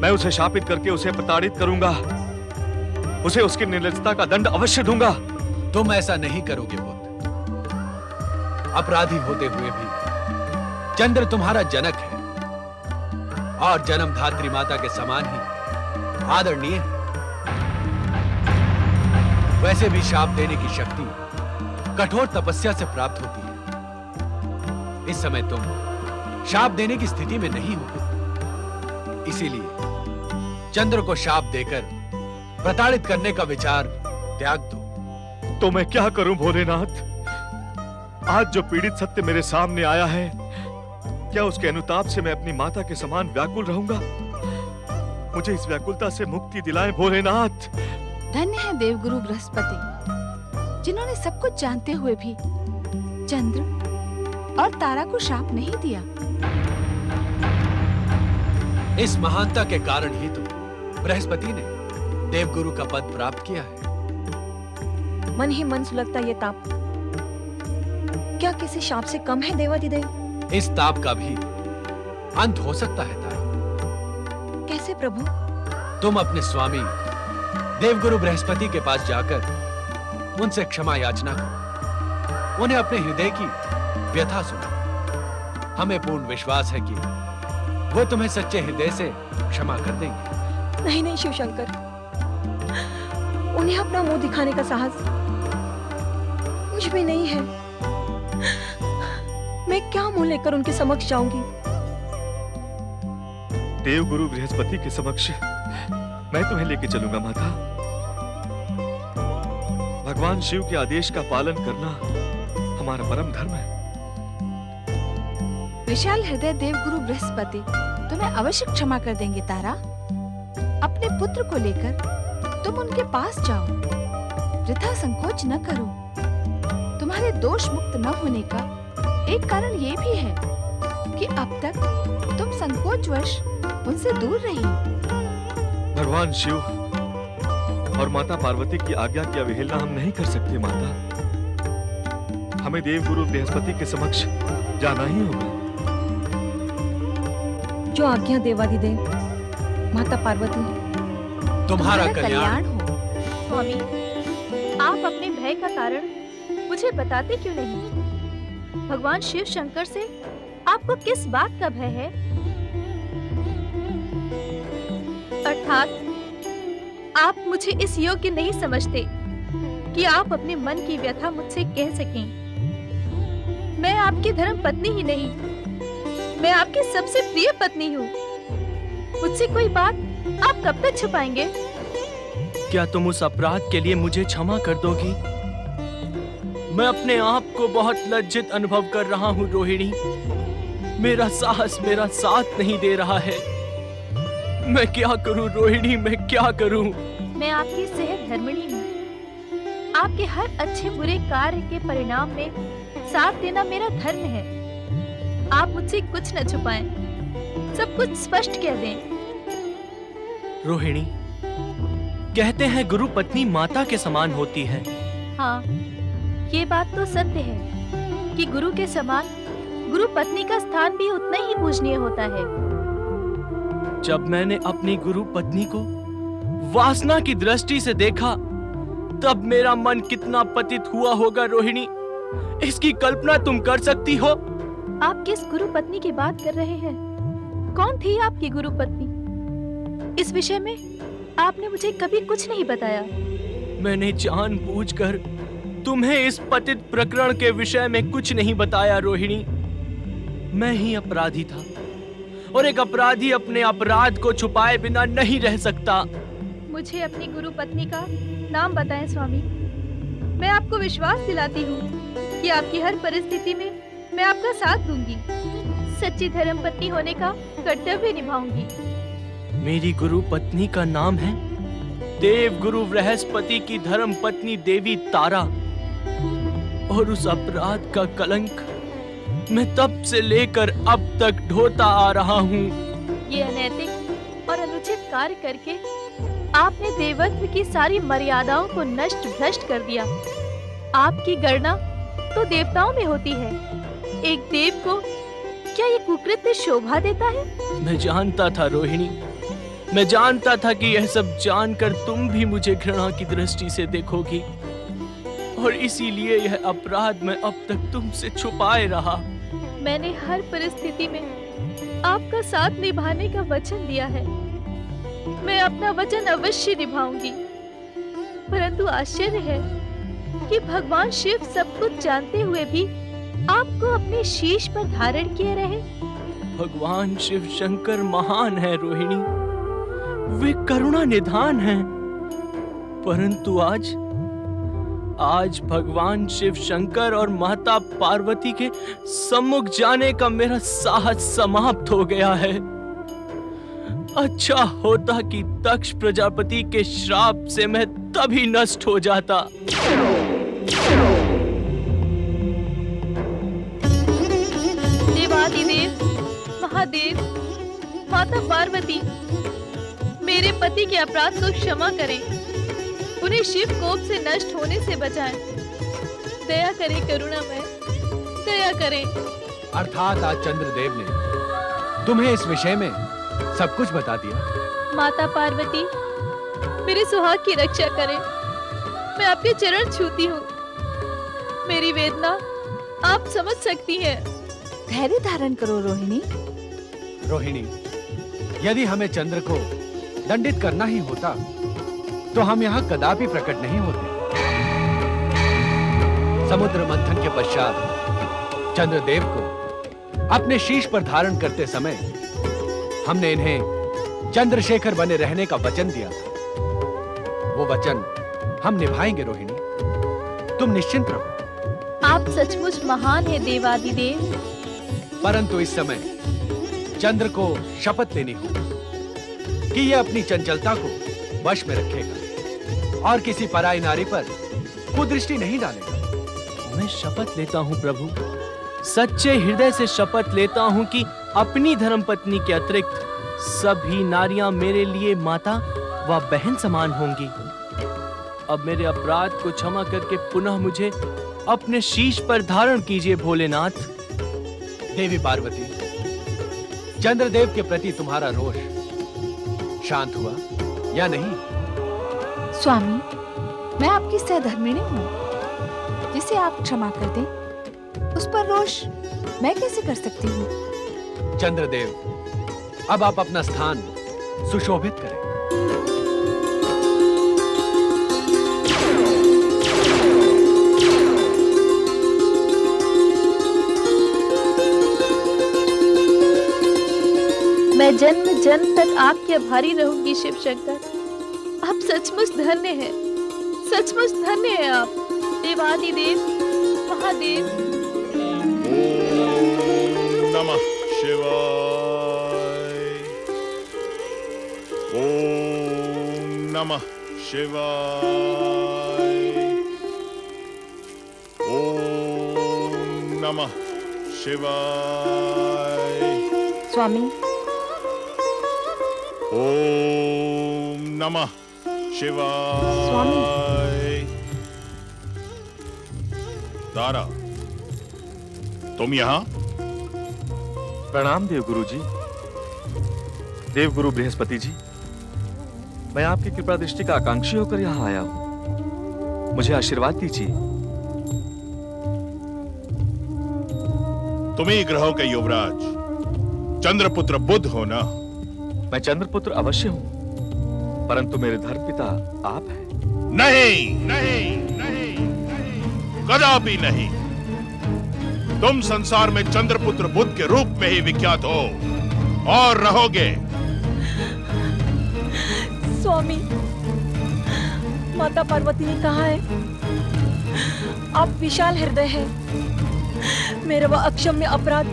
मैं उसे शापित करके उसे प्रताड़ित करूंगा, उसे उसकी निर्लज्जता का दंड अवश्य दूंगा। तुम ऐसा नहीं करोगे पुत्र। अपराधी होते हुए भी चंद्र तुम्हारा जनक है और जन्मधात्री माता के समान ही आदरणीय है। वैसे भी शाप देने की शक्ति कठोर तपस्या से प्राप्त होती है। इस समय तुम शाप देने की स्थिति में नहीं हो, इसीलिए चंद्र को शाप देकर प्रताड़ित करने का विचार त्याग दो। तो मैं क्या करूं भोलेनाथ? आज जो पीड़ित सत्य मेरे सामने आया है, क्या उसके अनुताप से मैं अपनी माता के समान व्याकुल रहूंगा? मुझे इस व्याकुलता से मुक्ति दिलाएं भोलेनाथ। धन्य है देवगुरु बृहस्पति, जिन्होंने सब कुछ जानते हुए भी चंद्र और तारा को शाप नहीं दिया। इस महानता के कारण ही तो बृहस्पति ने देवगुरु का पद प्राप्त किया है। मन ही मन सुलगता ये ताप क्या किसी शाप से कम है देवाधिदेव? इस ताप का भी अंत हो सकता है तारा। कैसे प्रभु? तुम अपने स्वामी देवगुरु बृहस्पति के पास जाकर उनसे क्षमा याचना करो, उन्हें अपने हृदय की व्यथा सुनाओ। हमें पूर्ण विश्वास है कि वो तुम्हें सच्चे हृदय से क्षमा कर देंगे। नहीं नहीं शिव शंकर, उन्हें अपना मुंह दिखाने का साहस मुझ में नहीं है। मैं क्या मुंह लेकर उनके समक्ष जाऊंगी? देवगुरु बृहस्पति के समक्ष मैं तुम्हें लेके चलूंगा माता। भगवान शिव के आदेश का पालन करना हमारा परम धर्म है। विशाल हृदय देवगुरु बृहस्पति तुम्हें अवश्य क्षमा कर देंगे तारा। अपने पुत्र को लेकर तुम उनके पास जाओ, वृथा संकोच न करो। तुम्हारे दोष मुक्त न होने का एक कारण ये भी है कि अब तक तुम संकोचवश उनसे दूर रही। भगवान शिव और माता पार्वती की आज्ञा की अवहेलना हम नहीं कर सकते माता। हमें देवगुरु बृहस्पति के समक्ष जाना ही होगा। जो आज्ञा देवाधिदेव माता पार्वती। तुम्हारा कल्याण हो। स्वामी, आप अपने भय का कारण मुझे बताते क्यों नहीं? भगवान शिव शंकर से आपको किस बात का भय है? अर्थात आप मुझे इस योग्य नहीं समझते कि आप अपने मन की व्यथा मुझसे कह सकें। मैं आपकी धर्म पत्नी ही नहीं, मैं आपकी सबसे प्रिय पत्नी हूँ। मुझसे कोई बात आप कब तक छुपाएंगे? क्या तुम उस अपराध के लिए मुझे क्षमा कर दोगी? मैं अपने आप को बहुत लज्जित अनुभव कर रहा हूँ रोहिणी। मेरा साहस मेरा साथ नहीं दे रहा है। मैं क्या करूँ रोहिणी, मैं क्या करूँ? मैं आपकी सेहत धर्मिणी हूँ। आपके हर अच्छे बुरे कार्य के परिणाम में साथ देना मेरा धर्म है। आप मुझसे कुछ न छुपाएं, सब कुछ स्पष्ट कह दें। रोहिणी, कहते हैं गुरु पत्नी माता के समान होती है। हाँ, ये बात तो सत्य है कि गुरु के समान गुरु पत्नी का स्थान भी उतना ही पूजनीय होता है। जब मैंने अपनी गुरु पत्नी को वासना की दृष्टि से देखा, तब मेरा मन कितना पतित हुआ होगा रोहिणी, इसकी कल्पना तुम कर सकती हो? आप किस गुरु पत्नी की बात कर रहे हैं? कौन थी आपकी गुरु पत्नी? इस विषय में आपने मुझे कभी कुछ नहीं बताया। मैंने जानबूझकर तुम्हें इस पतित प्रकरण के विषय में कुछ नहीं बताया रोहिणी। मैं ही अपराधी था और एक अपराधी अपने अपराध को छुपाए बिना नहीं रह सकता। मुझे अपनी गुरु पत्नी का नाम बताएं स्वामी। मैं आपको विश्वास दिलाती हूँ कि आपकी हर परिस्थिति में मैं आपका साथ दूंगी। सच्ची धर्म पत्नी होने का कर्तव्य निभाऊंगी। मेरी गुरु पत्नी का नाम है देव गुरु बृहस्पति की धर्म पत्नी देवी तारा। और उस अपराध का कलंक मैं तब से लेकर अब तक ढोता आ रहा हूँ। ये अनैतिक और अनुचित कार्य करके आपने देवत्व की सारी मर्यादाओं को नष्ट भ्रष्ट कर दिया। आपकी गणना तो देवताओं में होती है। एक देव को क्या ये कुकृत्य शोभा देता है? मैं जानता था रोहिणी, मैं जानता था कि यह सब जानकर तुम भी मुझे घृणा की दृष्टि से देखोगी, और इसीलिए यह अपराध मैं अब तक तुमसे छुपाए रहा। मैंने हर परिस्थिति में आपका साथ निभाने का वचन दिया है। मैं अपना वचन अवश्य निभाऊंगी। परंतु आश्चर्य है कि भगवान शिव सब कुछ जानते हुए भी आपको अपने शीश पर धारण किए रहे। भगवान शिव शंकर महान है रोहिणी, वे करुणा निधान हैं। परंतु आज भगवान शिव शंकर और माता पार्वती के सम्मुख जाने का मेरा साहस समाप्त हो गया है। अच्छा होता कि दक्ष प्रजापति के श्राप से मैं तभी नष्ट हो जाता। देवादिदेव महादेव माता पार्वती, मेरे पति के अपराध को क्षमा करें, उन्हें शिव कोप से नष्ट होने से बचाएं। दया करें करुणामय, दया करें। अर्थात आज चंद्रदेव ने तुम्हें इस विषय में सब कुछ बता दिया। माता पार्वती, मेरे सुहाग की रक्षा करें। मैं आपके चरण छूती हूँ। मेरी वेदना आप समझ सकती हैं। धैर्य धारण करो रोहिणी। रोहिणी, यदि हमें चंद्र को दंडित करना ही होता तो हम यहाँ कदापि प्रकट नहीं होते। समुद्र मंथन के पश्चात चंद्रदेव को अपने शीश पर धारण करते समय हमने इन्हें चंद्रशेखर बने रहने का वचन दिया था। वो वचन हम निभाएंगे रोहिणी, तुम निश्चिंत रहो। आप सचमुच महान हैं देवादिदेव। परंतु इस समय चंद्र को शपथ लेनी होगी कि यह अपनी चंचलता को वश में रखेगा और किसी पराई नारी पर कुदृष्टि नहीं डालेगा। मैं शपथ लेता हूँ प्रभु, सच्चे हृदय से शपथ लेता हूँ कि अपनी धर्मपत्नी के अतिरिक्त सभी नारियां मेरे लिए माता व बहन समान होंगी। अब मेरे अपराध को क्षमा करके पुनः मुझे अपने शीश पर धारण कीजिए भोलेनाथ। देवी पार्वती, चंद्रदेव के प्रति तुम्हारा रोष शांत हुआ या नहीं? स्वामी, मैं आपकी सहधर्मिणी हूँ। जिसे आप क्षमा कर दें, उस पर रोष मैं कैसे कर सकती हूँ? चंद्रदेव, अब आप अपना स्थान सुशोभित करें। मैं जन्म जन्म तक आपके आभारी रहूंगी शिव शंकर। आप सचमुच धन्य हैं, सचमुच धन्य हैं आप देवादिदेव महादेव। ओम नमः शिवाय। ओम नमः शिवाय। ओम नमः शिवाय। स्वामी, ओम नमः शिवाय। तारा, तुम यहाँ? प्रणाम देवगुरु जी। देवगुरु बृहस्पति जी, मैं आपकी कृपा दृष्टि का आकांक्षी होकर यहाँ आया हूँ। मुझे आशीर्वाद दीजिए। तुम्ही ग्रहों के युवराज चंद्रपुत्र बुध हो ना? मैं चंद्रपुत्र अवश्य हूँ, परंतु मेरे धर्मपिता आप हैं। नहीं, नहीं, नहीं, नहीं, कदापि नहीं। तुम संसार में चंद्रपुत्र बुध के रूप में ही विख्यात हो, और रहोगे। स्वामी, माता पार्वती ने कहा है आप विशाल हृदय है, मेरा वह अक्षम्य अपराध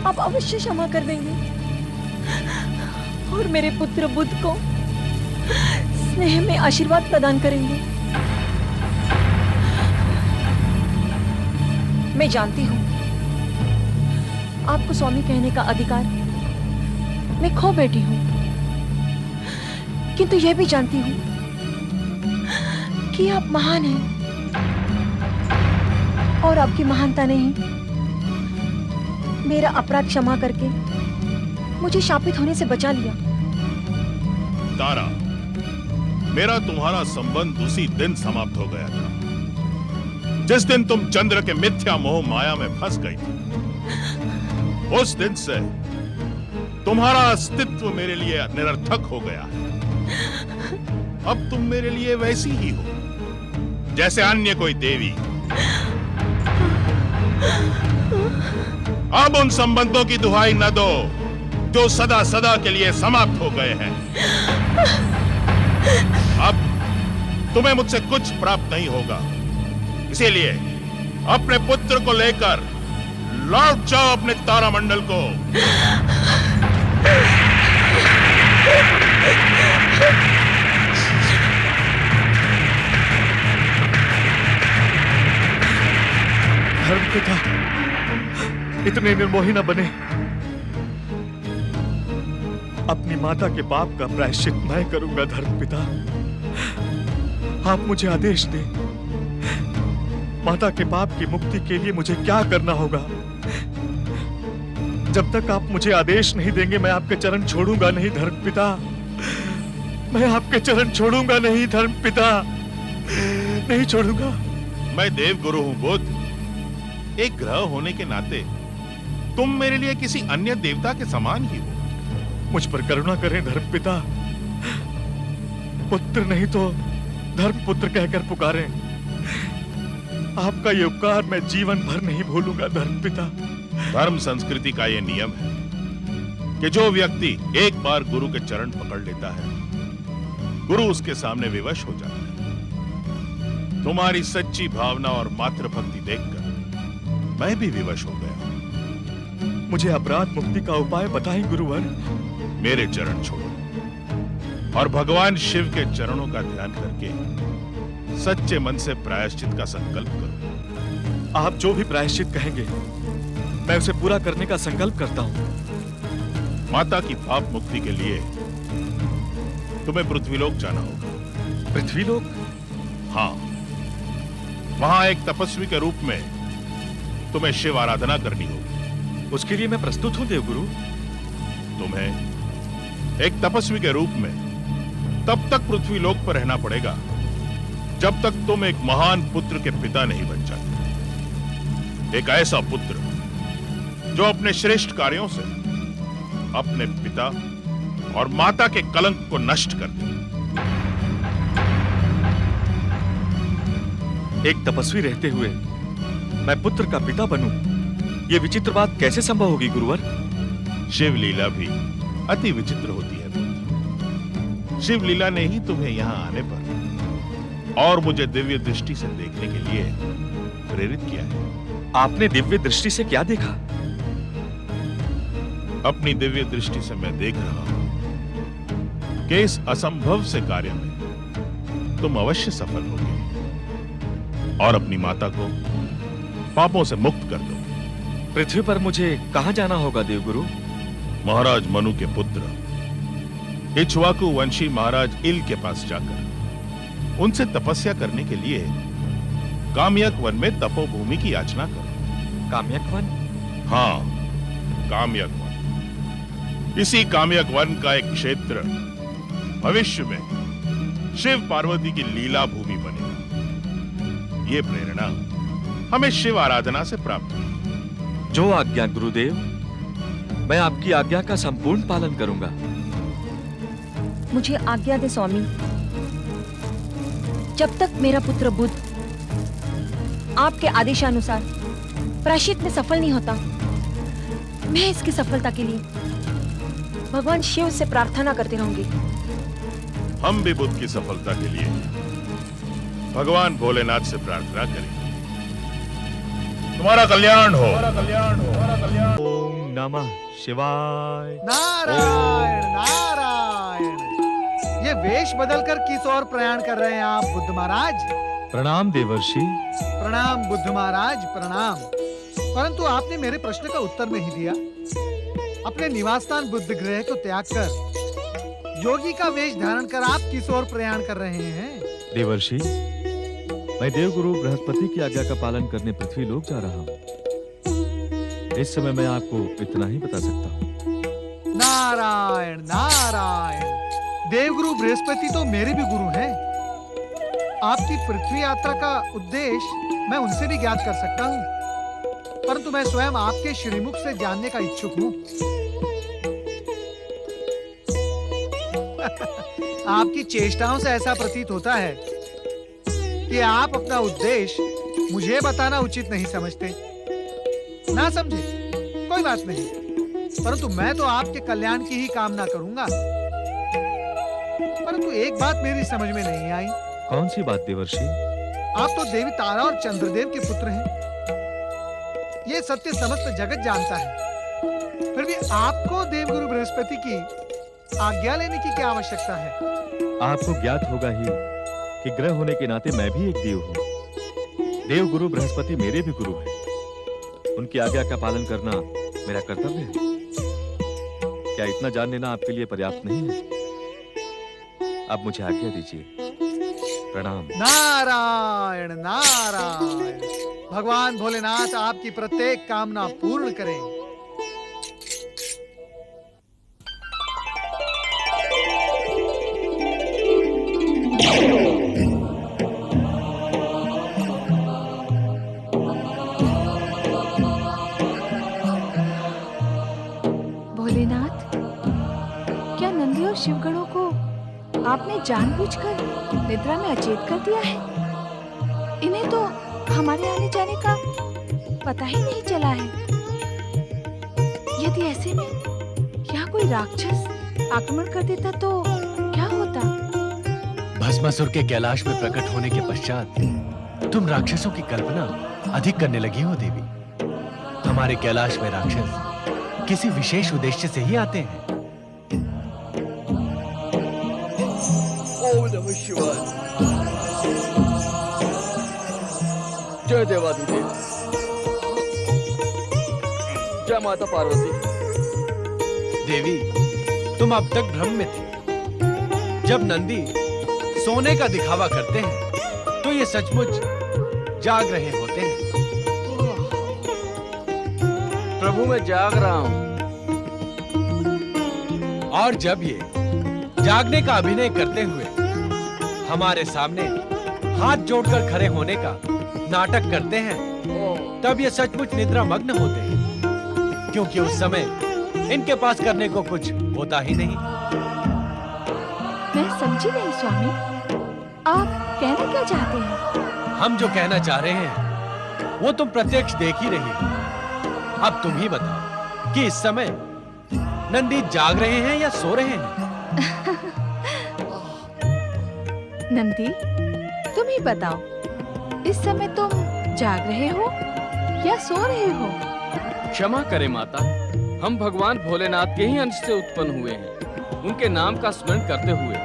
आप अवश्य क्षमा कर देंगे और मेरे पुत्र बुद्ध को स्नेह में आशीर्वाद प्रदान करेंगे। मैं जानती हूँ आपको स्वामी कहने का अधिकार मैं खो बैठी हूँ, किंतु यह भी जानती हूँ कि आप महान हैं और आपकी महानता ने ही मेरा अपराध क्षमा करके मुझे शापित होने से बचा लिया। तारा, मेरा तुम्हारा संबंध उसी दिन समाप्त हो गया था जिस दिन तुम चंद्र के मिथ्या मोह माया में फंस गई थी। उस दिन से तुम्हारा अस्तित्व मेरे लिए निरर्थक हो गया है। अब तुम मेरे लिए वैसी ही हो जैसे अन्य कोई देवी। अब उन संबंधों की दुहाई न दो जो सदा सदा के लिए समाप्त हो गए हैं। अब तुम्हें मुझसे कुछ प्राप्त नहीं होगा, इसीलिए अपने पुत्र को लेकर लौट जाओ अपने तारामंडल को। धर्मपिता, इतने निर्मोही न बने। अपनी माता के पाप का प्रायश्चित मैं करूंगा। धर्मपिता, आप मुझे आदेश दें। माता के पाप की मुक्ति के लिए मुझे क्या करना होगा? जब तक आप मुझे आदेश नहीं देंगे मैं आपके चरण छोड़ूंगा नहीं। धर्मपिता, मैं आपके चरण छोड़ूंगा नहीं। धर्मपिता, नहीं छोड़ूंगा। मैं देवगुरु हूं बुद्ध। एक ग्रह होने के नाते तुम मेरे लिए किसी अन्य देवता के समान ही हो। मुझ पर करुणा करें धर्मपिता। पुत्र नहीं तो धर्मपुत्र कहकर पुकारें। आपका ये उपकार मैं जीवन भर नहीं भूलूंगा धर्मपिता। धर्म संस्कृति का ये नियम है कि जो व्यक्ति एक बार गुरु के चरण पकड़ लेता है, गुरु उसके सामने विवश हो जाता है। तुम्हारी सच्ची भावना और मातृभक्ति देखकर मैं भी विवश हो गया। मुझे अपराध मुक्ति का उपाय बताएं गुरुवर। मेरे चरण छोड़ो और भगवान शिव के चरणों का ध्यान करके सच्चे मन से प्रायश्चित का संकल्प करो। आप जो भी प्रायश्चित कहेंगे मैं उसे पूरा करने का संकल्प करता हूं। माता की पाप मुक्ति के लिए तुम्हें पृथ्वीलोक जाना होगा। पृथ्वीलोक? हाँ, वहां एक तपस्वी के रूप में तुम्हें शिव आराधना करनी होगी। उसके लिए मैं प्रस्तुत हूं देवगुरु। तुम्हें एक तपस्वी के रूप में तब तक पृथ्वीलोक पर रहना पड़ेगा जब तक तुम एक महान पुत्र के पिता नहीं बन जाते। एक ऐसा पुत्र जो अपने श्रेष्ठ कार्यों से अपने पिता और माता के कलंक को नष्ट कर दे। एक तपस्वी रहते हुए मैं पुत्र का पिता बनूं, यह विचित्र बात कैसे संभव होगी गुरुवर? शिव लीला भी अति विचित्र होती है पुत्र। शिव लीला ने ही तुम्हें यहां आने पर और मुझे दिव्य दृष्टि से देखने के लिए प्रेरित किया है। आपने दिव्य दृष्टि से क्या देखा? अपनी दिव्य दृष्टि से मैं देख रहा हूं कि इस असंभव से कार्य में तुम अवश्य सफल होगे और अपनी माता को पापों से मुक्त कर दो। पृथ्वी पर मुझे कहां जाना होगा देवगुरु? महाराज मनु के पुत्र इक्ष्वाकु वंशी महाराज इल के पास जाकर उनसे तपस्या करने के लिए काम्यक वन में तपोभूमि की याचना करो। काम्यक वन? हाँ, काम्यक वन। इसी काम्यक वन का एक क्षेत्र भविष्य में शिव पार्वती की लीला भूमि बनेगा। ये प्रेरणा हमें शिव आराधना से प्राप्त हुई। जो आज्ञा गुरुदेव, मैं आपकी आज्ञा का संपूर्ण पालन करूंगा। मुझे आज्ञा दे स्वामी। जब तक मेरा पुत्र बुद्ध आपके आदेशानुसार प्रायश्चित में सफल नहीं होता, मैं इसकी सफलता के लिए भगवान शिव से प्रार्थना करती रहूंगी। हम भी बुद्ध की सफलता के लिए भगवान भोलेनाथ से प्रार्थना करेंगे। तुम्हारा कल्याण हो। ओम नमः शिवाय। नारायण नारायण। ये वेश बदलकर किस ओर प्रयाण कर रहे हैं आप बुद्ध महाराज? प्रणाम देवर्षि। प्रणाम बुद्ध महाराज प्रणाम। परंतु आपने मेरे प्रश्न का उत्तर नहीं दिया। अपने निवास स्थान बुद्ध गृह को त्याग कर योगी का वेश धारण कर आप किस ओर प्रयाण कर रहे हैं? देवर्षि, मैं देवगुरु बृहस्पति की आज्ञा का पालन करने पृथ्वी लोक जा रहा हूँ। इस समय मैं आपको इतना ही बता सकता हूँ। नारायण नारायण। देवगुरु बृहस्पति तो मेरे भी गुरु हैं। आपकी पृथ्वी यात्रा का उद्देश्य मैं उनसे भी ज्ञात कर सकता हूँ, परंतु मैं स्वयं आपके श्रीमुख से जानने का इच्छुक हूँ। आपकी चेष्टाओं से ऐसा प्रतीत होता है कि आप अपना उद्देश्य मुझे बताना उचित नहीं समझते। ना समझे, कोई बात नहीं, परंतु मैं तो आपके कल्याण की ही कामना करूंगा। परंतु एक बात मेरी समझ में नहीं आई। कौन सी बात देवर्षि? आप तो देवी तारा और चंद्रदेव के पुत्र हैं। ये सत्य समस्त जगत जानता है। फिर भी आपको देवगुरु बृहस्पति की आज्ञा लेने की क्या आवश्यकता है? आपको ज्ञात होगा ही कि ग्रह होने के नाते मैं भी एक देव हूँ। देव गुरु बृहस्पति मेरे भी गुरु हैं। उनकी आज्ञा का पालन करना मेरा कर्तव्य है। क्या इतना जान लेना आपके लिए पर्याप्त नहीं है? अब मुझे आज्ञा दीजिए। प्रणाम। नारायण नारायण। भगवान भोलेनाथ आपकी प्रत्येक कामना पूर्ण करें। भोलेनाथ, क्या नंदी और शिवगणों को आपने जानबूझकर निद्रा में अचेत कर दिया है? इन्हें तो हमारे आने जाने का पता ही नहीं चला है। यदि ऐसे में यहाँ कोई राक्षस आक्रमण कर देता तो क्या होता? भस्मासुर के कैलाश में प्रकट होने के पश्चात तुम राक्षसों की कल्पना अधिक करने लगी हो देवी। हमारे कैलाश में राक्षस किसी विशेष उद्देश्य से ही आते हैं। ओम नमः शिवाय। जय देवाधिदेव। जय माता पार्वती। देवी, तुम अब तक भ्रम में थे। जब नंदी सोने का दिखावा करते हैं तो ये सचमुच जाग रहे होते हैं। प्रभु, मैं जाग रहा हूँ। और जब ये जागने का अभिनय करते हुए हमारे सामने हाथ जोड़कर खड़े होने का नाटक करते हैं, तब ये सचमुच निद्रा मग्न होते हैं, क्योंकि उस समय इनके पास करने को कुछ होता ही नहीं। मैं समझी नहीं स्वामी, आप कहना क्या चाहते हैं? हम जो कहना चाह रहे हैं वो तुम प्रत्यक्ष देख ही रही हो। अब तुम ही बताओ कि इस समय नंदी जाग रहे हैं या सो रहे हैं? नंदी, तुम ही बताओ, इस समय तुम जाग रहे हो या सो रहे हो? क्षमा करें माता, हम भगवान भोलेनाथ के ही अंश से उत्पन्न हुए हैं। उनके नाम का स्मरण करते हुए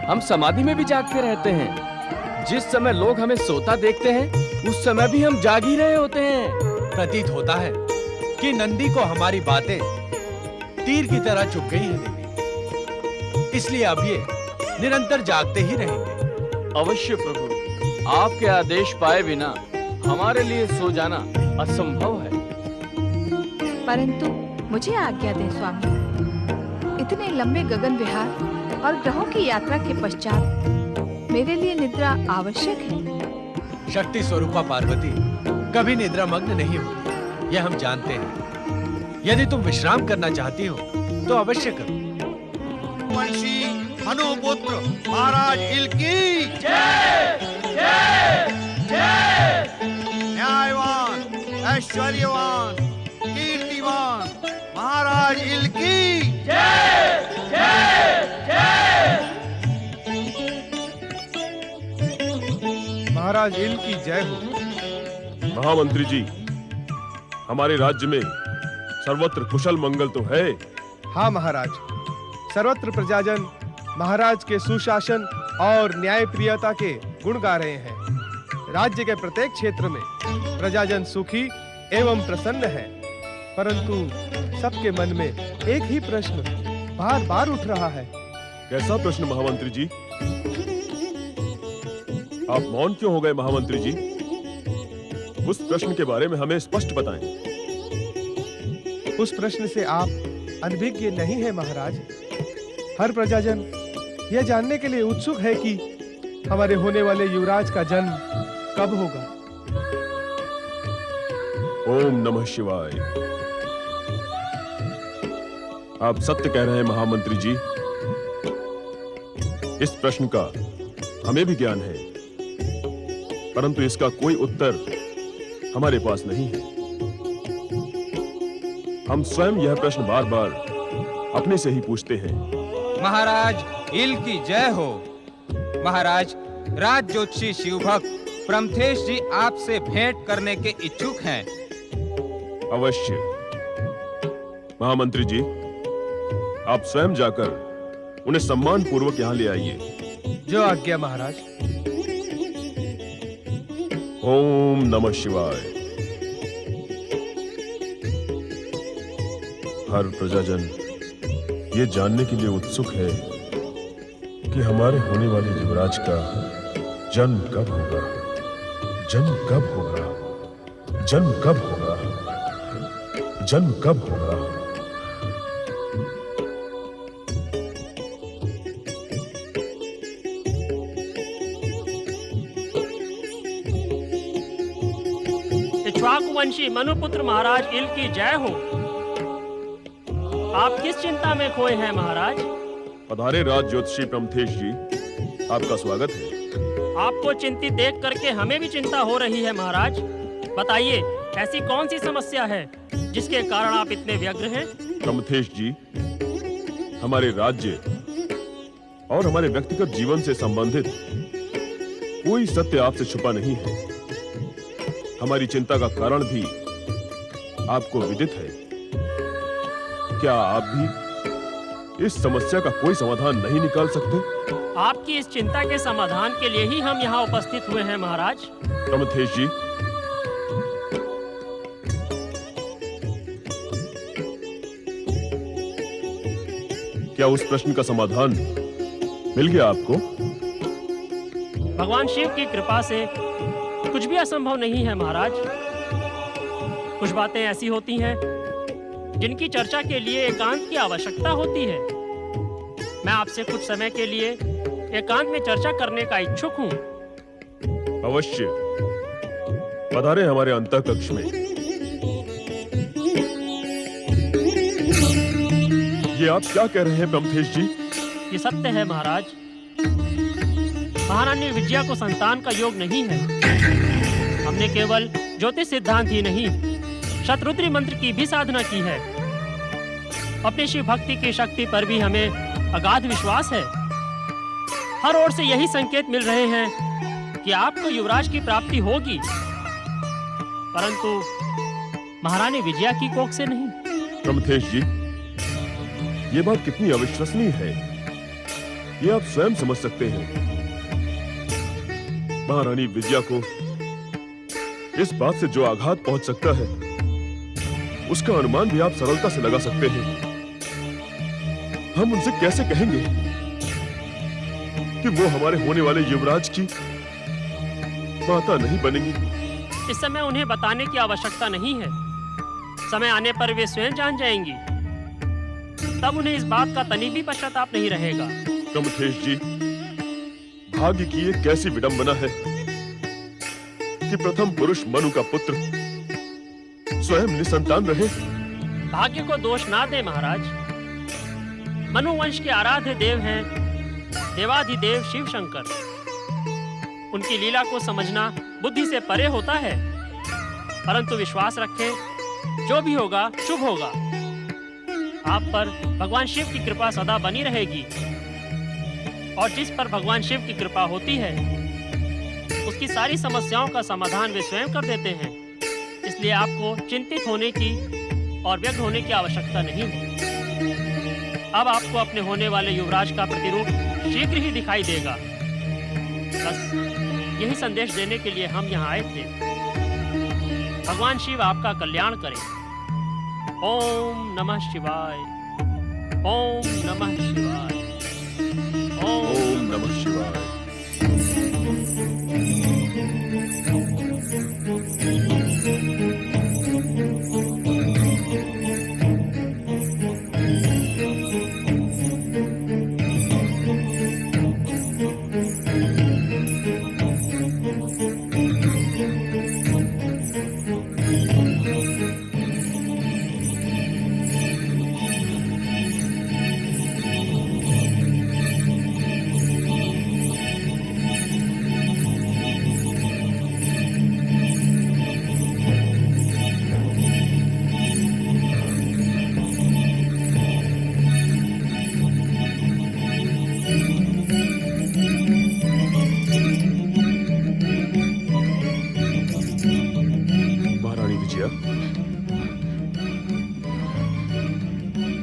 हम समाधि में भी जागते रहते हैं। जिस समय लोग हमें सोता देखते हैं उस समय भी हम जाग ही रहे होते हैं। प्रतीत होता है कि नंदी को हमारी बातें तीर की तरह चुभ गई हैं देवी, इसलिए अब ये निरंतर जागते ही रहेंगे। अवश्य प्रभु, आपके आदेश पाए बिना हमारे लिए सो जाना असंभव है। परंतु मुझे आज्ञा दें स्वामी, इतने लंबे गगन विहार और ग्रहों की यात्रा के पश्चात मेरे लिए निद्रा आवश्यक है। शक्ति स्वरूपा पार्वती कभी निद्रा मग्न नहीं होती, यह हम जानते हैं। यदि तुम विश्राम करना चाहती हो तो अवश्य करो। वंशी मनुपुत्र महाराज इल की जय जय जय। न्यायवान, ऐश्वर्यवान, कीर्तिवान, महाराज इल्की जय जय जय। महाराज इल की जय हो। महामंत्री जी, हमारे राज्य में सर्वत्र कुशल मंगल तो है? हाँ महाराज, सर्वत्र प्रजाजन महाराज के सुशासन और न्यायप्रियता के गुण गा रहे हैं। राज्य के प्रत्येक क्षेत्र में प्रजाजन सुखी एवं प्रसन्न है, परंतु सबके मन में एक ही प्रश्न बार बार उठ रहा है। कैसा प्रश्न महामंत्री जी? आप मौन क्यों हो गए महामंत्री जी? उस प्रश्न के बारे में हमें स्पष्ट बताएं। उस प्रश्न से आप अनभिज्ञ नहीं है महाराज। हर प्रजाजन यह जानने के लिए उत्सुक है कि हमारे होने वाले युवराज का जन्म कब होगा। ओम नमः शिवाय। आप सत्य कह रहे हैं महामंत्री जी। इस प्रश्न का हमें भी ज्ञान है, परंतु इसका कोई उत्तर हमारे पास नहीं है। हम स्वयं यह प्रश्न बार बार अपने से ही पूछते हैं। महाराज इल की जय हो। महाराज, राज ज्योतिषी शिवभक्त प्रमथेश जी आपसे भेंट करने के इच्छुक हैं। अवश्य। महामंत्री जी, आप स्वयं जाकर उन्हें सम्मान पूर्वक यहाँ ले आइए। जो आज्ञा महाराज। ओम नमः शिवाय। हर प्रजाजन ये जानने के लिए उत्सुक है कि हमारे होने वाले युवराज का जन्म कब होगा, जन्म कब होगा, जन्म कब होगा, जन्म कब होगा। इक्ष्वाकुवंशी मनुपुत्र महाराज इल की जय हो। आप किस चिंता में खोए हैं महाराज? पधारे राज ज्योतिषी प्रमथेश जी, आपका स्वागत है। आपको चिंतित देख करके हमें भी चिंता हो रही है महाराज। बताइए, ऐसी कौन सी समस्या है जिसके कारण आप इतने व्यग्र हैं? प्रमथेश जी, हमारे राज्य और हमारे व्यक्तिगत जीवन से संबंधित कोई सत्य आपसे छुपा नहीं है। हमारी चिंता का कारण भी आपको विदित है। क्या आप भी इस समस्या का कोई समाधान नहीं निकाल सकते? आपकी इस चिंता के समाधान के लिए ही हम यहाँ उपस्थित हुए हैं महाराज। प्रमथेश जी, क्या उस प्रश्न का समाधान मिल गया आपको? भगवान शिव की कृपा से कुछ भी असंभव नहीं है महाराज। कुछ बातें ऐसी होती हैं जिनकी चर्चा के लिए एकांत की आवश्यकता होती है। मैं आपसे कुछ समय के लिए एकांत में चर्चा करने का इच्छुक हूँ। अवश्य, पधारे हमारे अंतःकक्ष में। ये आप क्या कह रहे हैं प्रमथेश जी? ये सत्य है महाराज। महारानी विजया को संतान का योग नहीं है। हमने केवल ज्योतिष सिद्धांत ही नहीं, शतरुद्री मंत्र की भी साधना की है। अपने शिव भक्ति की शक्ति पर भी हमें अगाध विश्वास है। हर ओर से यही संकेत मिल रहे हैं कि आपको युवराज की प्राप्ति होगी, परंतु महारानी विजया की कोख से नहीं। प्रमथेश जी, ये बात कितनी अविश्वसनीय है, ये आप स्वयं समझ सकते हैं। महारानी विजया को इस बात से जो आघात पहुंच सकता है, उसका अनुमान भी आप सरलता से लगा सकते हैं। हम उनसे कैसे कहेंगे कि वो हमारे होने वाले युवराज की माता नहीं बनेंगी? इस समय उन्हें बताने की आवश्यकता नहीं है। समय आने पर वे स्वयं जान जाएंगी। तब उन्हें इस बात का तनिक भी पश्चाताप नहीं रहेगा। प्रमथेश जी, भाग्य की एक कैसी विडंबना है कि प्रथम पुरुष मनु का पुत्र स्वयं निसंतान रहे। भाग्य को दोष ना दे महाराज। मनु वंश के आराध्य देव हैं देवाधिदेव शिव शंकर। उनकी लीला को समझना बुद्धि से परे होता है, परंतु विश्वास रखें, जो भी होगा शुभ होगा। आप पर भगवान शिव की कृपा सदा बनी रहेगी और जिस पर भगवान शिव की कृपा होती है उसकी सारी समस्याओं का समाधान वे स्वयं कर देते हैं। इसलिए आपको चिंतित होने की और व्यग्र होने की आवश्यकता नहीं है। अब आपको अपने होने वाले युवराज का प्रतिरूप शीघ्र ही दिखाई देगा। बस यही संदेश देने के लिए हम यहाँ आए थे। भगवान शिव आपका कल्याण करें। ओम नमः शिवाय। ओम नमः शिवाय। ओम नमः शिवाय।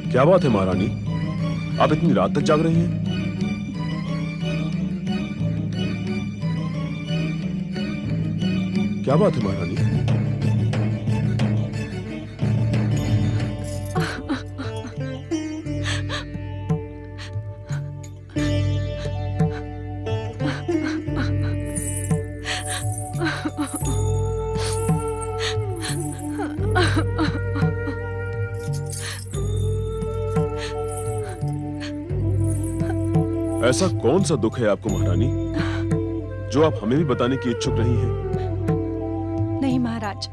क्या बात है महारानी, आप इतनी रात तक जाग रही हैं? क्या बात है महारानी? ऐसा कौन सा दुख है आपको महारानी जो आप हमें भी बताने की इच्छुक नहीं हैं? नहीं महाराज,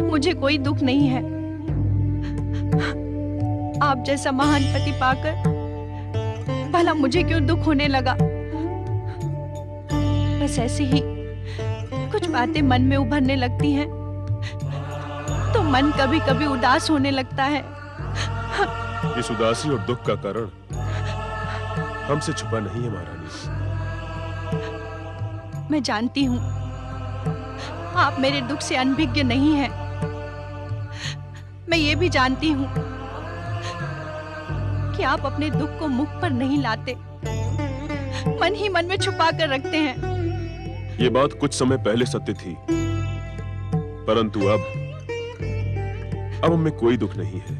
मुझे कोई दुख नहीं है। आप जैसा महान पति पाकर भला मुझे क्यों दुख होने लगा। बस ऐसे ही कुछ बातें मन में उभरने लगती हैं तो मन कभी कभी उदास होने लगता है। इस उदासी और दुख का कारण हमसे छुपा नहीं है महारानी। मैं जानती हूँ आप मेरे दुख से अनभिज्ञ नहीं हैं। मैं ये भी जानती हूँ कि आप अपने दुख को मुख पर नहीं लाते, मन ही मन में छुपा कर रखते हैं। ये बात कुछ समय पहले सत्य थी, परंतु अब हमें कोई दुख नहीं है।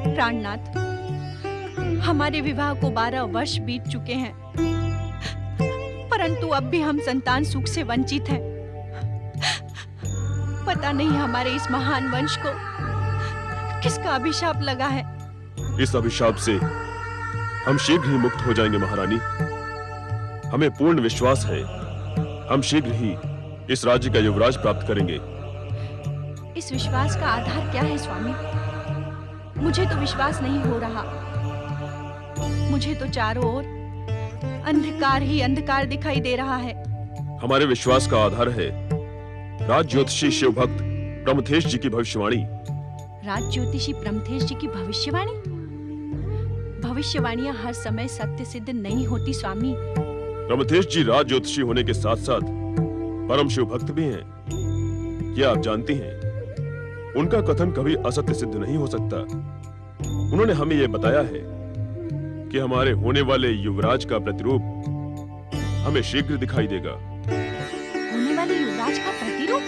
प्राणनाथ, हमारे विवाह को 12 वर्ष बीत चुके हैं, परंतु अब भी हम संतान सुख से वंचित हैं। पता नहीं हमारे इस महान वंश को किसका अभिशाप लगा है। इस अभिशाप से हम शीघ्र ही मुक्त हो जाएंगे महारानी। हमें पूर्ण विश्वास है हम शीघ्र ही इस राज्य का युवराज प्राप्त करेंगे। इस विश्वास का आधार क्या है स्वामी? मुझे तो विश्वास नहीं हो रहा। मुझे तो चारों ओर अंधकार ही अंधकार दिखाई दे रहा है। हमारे विश्वास का आधार है राज ज्योतिषी शिव भक्त प्रमथेश जी की भविष्यवाणी। राज ज्योतिषी प्रमथेश जी की भविष्यवाणी? भविष्यवाणियां हर समय सत्य सिद्ध नहीं होती स्वामी। प्रमथेश जी राज ज्योतिषी होने के साथ साथ परम शिव भक्त भी हैं। क्या आप जानती हैं उनका कथन कभी असत्य सिद्ध नहीं हो सकता। उन्होंने हमें यह बताया है कि हमारे होने वाले युवराज का प्रतिरूप हमें शीघ्र दिखाई देगा। होने वाले युवराज का प्रतिरूप?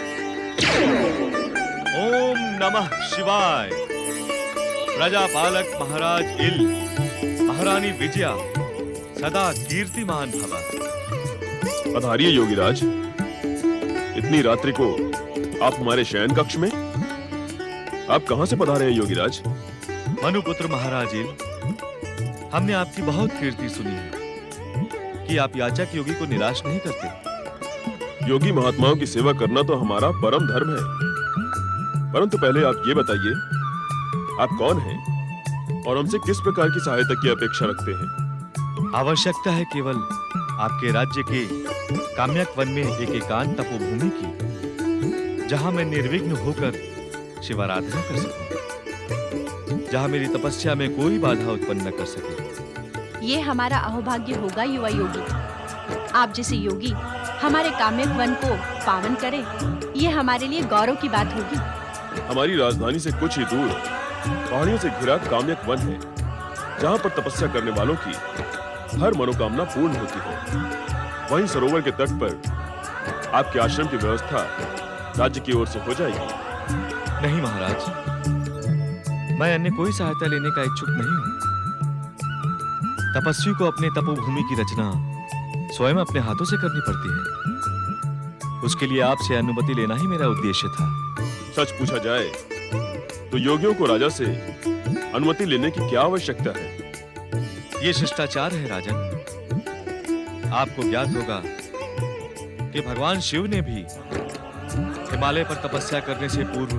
ओम नमः शिवाय। प्रजापालक महाराज इल, महारानी विजया सदा कीर्तिमान भव। पधारिए योगीराज। इतनी रात्रि को आप हमारे शयन कक्ष में? आप कहां से पधारे हैं योगीराज? मनुपुत्र महाराज इल, हमने आपकी बहुत कीर्ति सुनी है कि आप याचक योगी को निराश नहीं करते। योगी महात्माओं की सेवा करना तो हमारा परम धर्म है, परंतु पहले आप ये बताइए आप कौन हैं और हमसे किस प्रकार की सहायता की अपेक्षा रखते हैं? आवश्यकता है केवल आपके राज्य के काम्यक वन में एक एकांत तपोभूमि की, जहां मैं निर्विघ्न होकर शिवाराधना कर सकूं। जहां मेरी तपस्या में कोई बाधा उत्पन्न न कर सके। ये हमारा अहोभाग्य होगा युवा योगी। आप जैसे योगी हमारे काम्यक वन को पावन करे, ये हमारे लिए गौरव की बात होगी। हमारी राजधानी से कुछ ही दूर पहाड़ियों से घिरा काम्यक वन है, जहाँ पर तपस्या करने वालों की हर मनोकामना पूर्ण होती है। वहीं सरोवर के तट पर आपके आश्रम की व्यवस्था राज्य की ओर से हो जाएगी। नहीं महाराज, मैं अन्य कोई सहायता लेने का इच्छुक नहीं हूँ। तपस्वी को अपने तपोभूमि की रचना स्वयं अपने हाथों से करनी पड़ती है। उसके लिए आपसे अनुमति लेना ही मेरा उद्देश्य था। सच पूछा जाए तो योगियों को राजा से अनुमति लेने की क्या आवश्यकता है? ये शिष्टाचार है राजन। आपको ज्ञात होगा कि भगवान शिव ने भी हिमालय पर तपस्या करने से पूर्व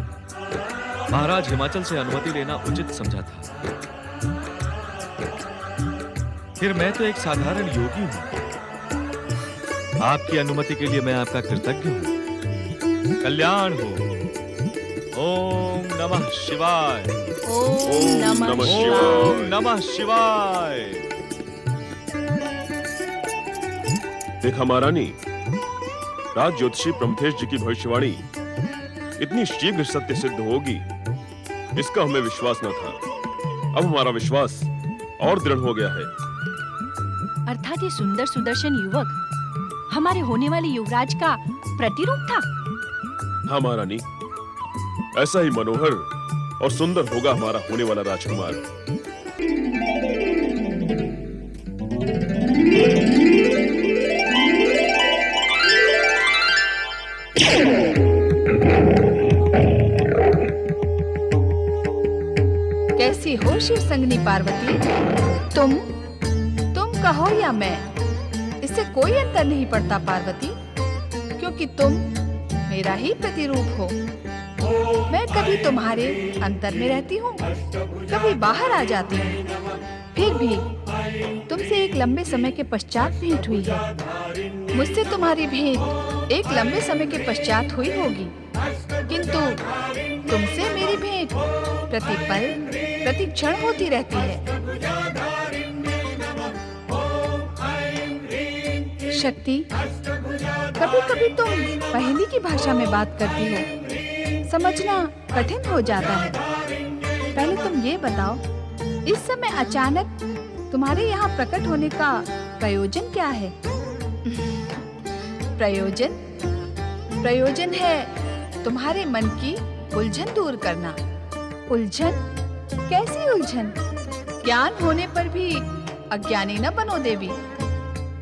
महाराज हिमाचल से अनुमति लेना उचित समझा था। फिर मैं तो एक साधारण योगी हूं। आपकी अनुमति के लिए मैं आपका कृतज्ञ हूं। कल्याण हो। ओम नमः शिवाय। ओम नमः शिवाय। ओम नमः शिवाय। देखा महारानी, राज ज्योतिषी प्रमथेश जी की भविष्यवाणी इतनी शीघ्र सत्य सिद्ध होगी, इसका हमें विश्वास न था। अब हमारा विश्वास और दृढ़ हो गया है। अर्थात ये सुंदर सुदर्शन युवक हमारे होने वाले युवराज का प्रतिरूप था। हाँ महारानी, ऐसा ही मनोहर और सुंदर होगा हमारा होने वाला राजकुमार। कैसी हो शिव संगनी पार्वती? तुम कहो या मैं, इससे कोई अंतर नहीं पड़ता पार्वती, क्योंकि तुम मेरा ही प्रतिरूप हो। मैं कभी तुम्हारे अंतर में रहती हूँ, कभी बाहर आ जाती हूँ। फिर भी तुमसे एक लंबे समय के पश्चात भेंट हुई है। मुझसे तुम्हारी भेंट एक लंबे समय के पश्चात हुई होगी, किंतु तुमसे मेरी भेंट प्रतिपल प्रतिक्षण होती रहती है। शक्ति, कभी कभी तुम पहेली की भाषा में बात करती हो, समझना कठिन हो जाता है। पहले तुम ये बताओ, इस समय अचानक तुम्हारे यहाँ प्रकट होने का प्रयोजन क्या है? प्रयोजन है तुम्हारे मन की उलझन दूर करना। उलझन? कैसी उलझन? ज्ञान होने पर भी अज्ञानी न बनो देवी।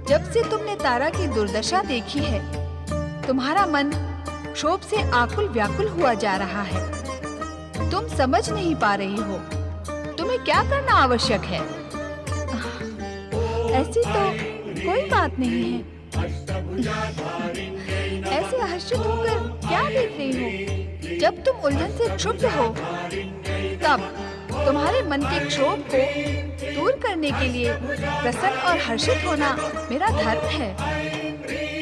जब से तुमने तारा की दुर्दशा देखी है, तुम्हारा मन क्षोभ से आकुल व्याकुल हुआ जा रहा है। तुम समझ नहीं पा रही हो तुम्हें क्या करना आवश्यक है। ऐसी तो कोई बात नहीं है। ऐसे हर्षित होकर क्या देख रही हो? जब तुम उलझन से क्षुब्ध हो, तब तुम्हारे मन के क्षोभ को दूर करने के लिए प्रसन्न और हर्षित होना मेरा धर्म है।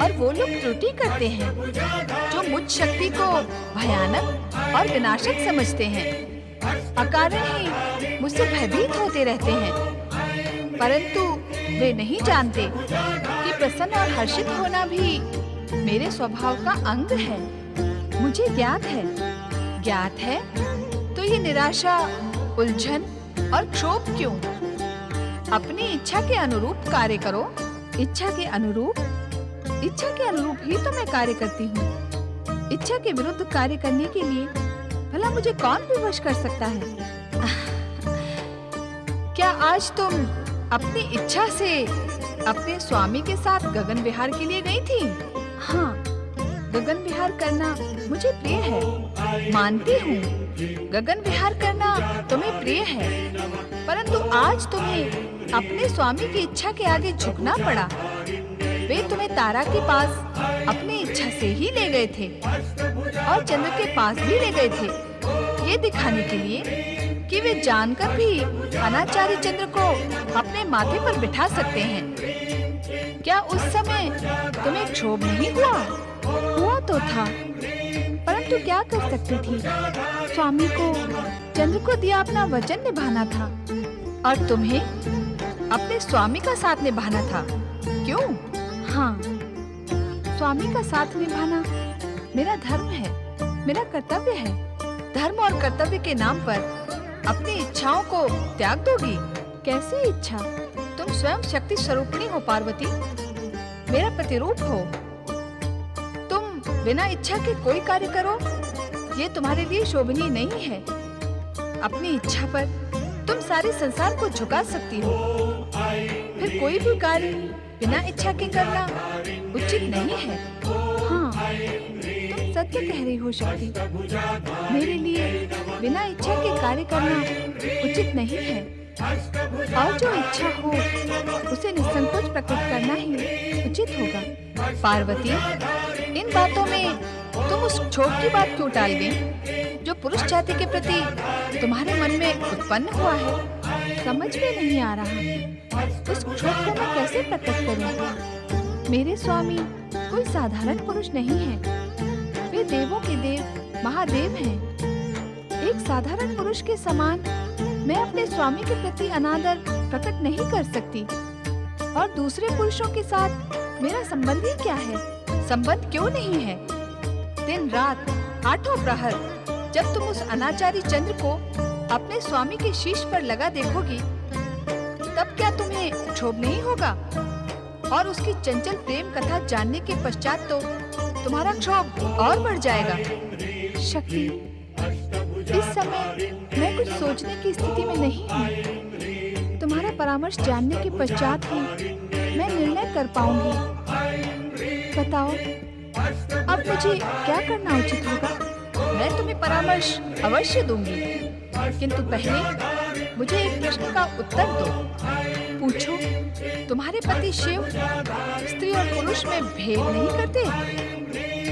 और वो लोग त्रुटि करते हैं जो मुझ शक्ति को भयानक और विनाशक समझते हैं, अकारण ही मुझसे भयभीत होते रहते हैं। परंतु वे नहीं जानते कि प्रसन्न और हर्षित होना भी मेरे स्वभाव का अंग है। मुझे ज्ञात है तो ये निराशा, उलझन और क्षोभ क्यों? अपनी इच्छा के अनुरूप कार्य करो। इच्छा के अनुरूप ही तो मैं कार्य करती हूँ। इच्छा के विरुद्ध कार्य करने के लिए भला मुझे कौन विवश कर सकता है? क्या आज तुम अपनी इच्छा से अपने स्वामी के साथ गगन विहार के लिए गई थी? हाँ, गगन विहार करना मुझे प्रिय है, मानती हूँ। गगन विहार करना तुम्हें प्रिय है, परंतु आज तुम्हें अपने स्वामी की इच्छा के आगे झुकना पड़ा। वे तुम्हें तारा के पास अपनी इच्छा से ही ले गए थे और चंद्र के पास भी ले गए थे, ये दिखाने के लिए कि वे जानकर भी अनाचारी चंद्र को अपने माथे पर बिठा सकते हैं। क्या उस समय तुम्हें क्षोभ नहीं हुआ? हुआ तो था, परंतु क्या कर सकती थी? स्वामी को चंद्र को दिया अपना वचन निभाना था और तुम्हें अपने स्वामी का साथ निभाना था। क्यों? हाँ, स्वामी का साथ निभाना मेरा धर्म है, मेरा कर्तव्य है। धर्म और कर्तव्य के नाम पर अपनी इच्छाओं को त्याग दोगी? कैसी इच्छा? तुम स्वयं शक्ति स्वरूपिणी हो पार्वती, मेरा प्रतिरूप हो। तुम बिना इच्छा के कोई कार्य करो, ये तुम्हारे लिए शोभनीय नहीं है। अपनी इच्छा पर तुम सारे संसार को झुका सकती हो, फिर कोई भी कार्य बिना इच्छा के करना उचित नहीं है। हाँ, तुम सत्य कह रही हो शक्ति, मेरे लिए बिना इच्छा के कार्य करना उचित नहीं है, और जो इच्छा हो उसे निसंकोच प्रकट करना ही उचित होगा। पार्वती, इन बातों में तुम उस क्षोभ की बात क्यों टाल गई जो पुरुष जाति के प्रति तुम्हारे मन में उत्पन्न हुआ है? समझ में नहीं आ रहा, उस क्षोभ को मैं कैसे प्रकट करूं? मेरे स्वामी कोई साधारण पुरुष नहीं है, वे देवों के देव महादेव हैं। एक साधारण पुरुष के समान मैं अपने स्वामी के प्रति अनादर प्रकट नहीं कर सकती, और दूसरे पुरुषों के साथ मेरा संबंध ही क्या है? संबंध क्यों नहीं है? दिन रात आठों प्रहर जब तुम उस अनाचारी चंद्र को अपने स्वामी के शीश पर लगा देखोगी, तब क्या तुम्हें क्षोभ नहीं होगा? और उसकी चंचल प्रेम कथा जानने के पश्चात तो तुम्हारा क्षोभ और बढ़ जाएगा। शक्ति, इस समय मैं कुछ सोचने की स्थिति में नहीं हूँ। तुम्हारा परामर्श जानने के पश्चात ही मैं निर्णय कर पाऊंगी। बताओ, अब मुझे क्या करना उचित होगा? मैं तुम्हें परामर्श अवश्य दूंगी, किंतु पहले मुझे एक प्रश्न का उत्तर दो। पूछो, तुम्हारे पति शिव स्त्री और पुरुष में भेद नहीं करते?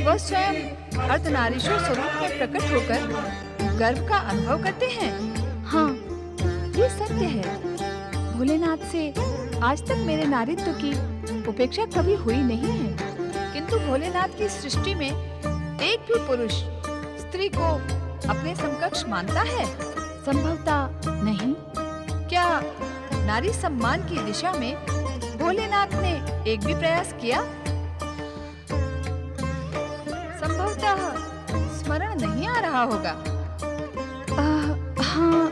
वह स्वयं अर्धनारीश्वर स्वरूप में प्रकट होकर गर्व का अनुभव करते हैं। हाँ, ये सत्य है। भोलेनाथ से आज तक मेरे नारीत्व की उपेक्षा कभी हुई नहीं है, किंतु भोलेनाथ की सृष्टि में एक भी पुरुष स्त्री को अपने समकक्ष मानता है? संभवतः नहीं। क्या नारी सम्मान की दिशा में भोलेनाथ ने एक भी प्रयास किया? संभवतः स्मरण नहीं आ रहा होगा। हाँ,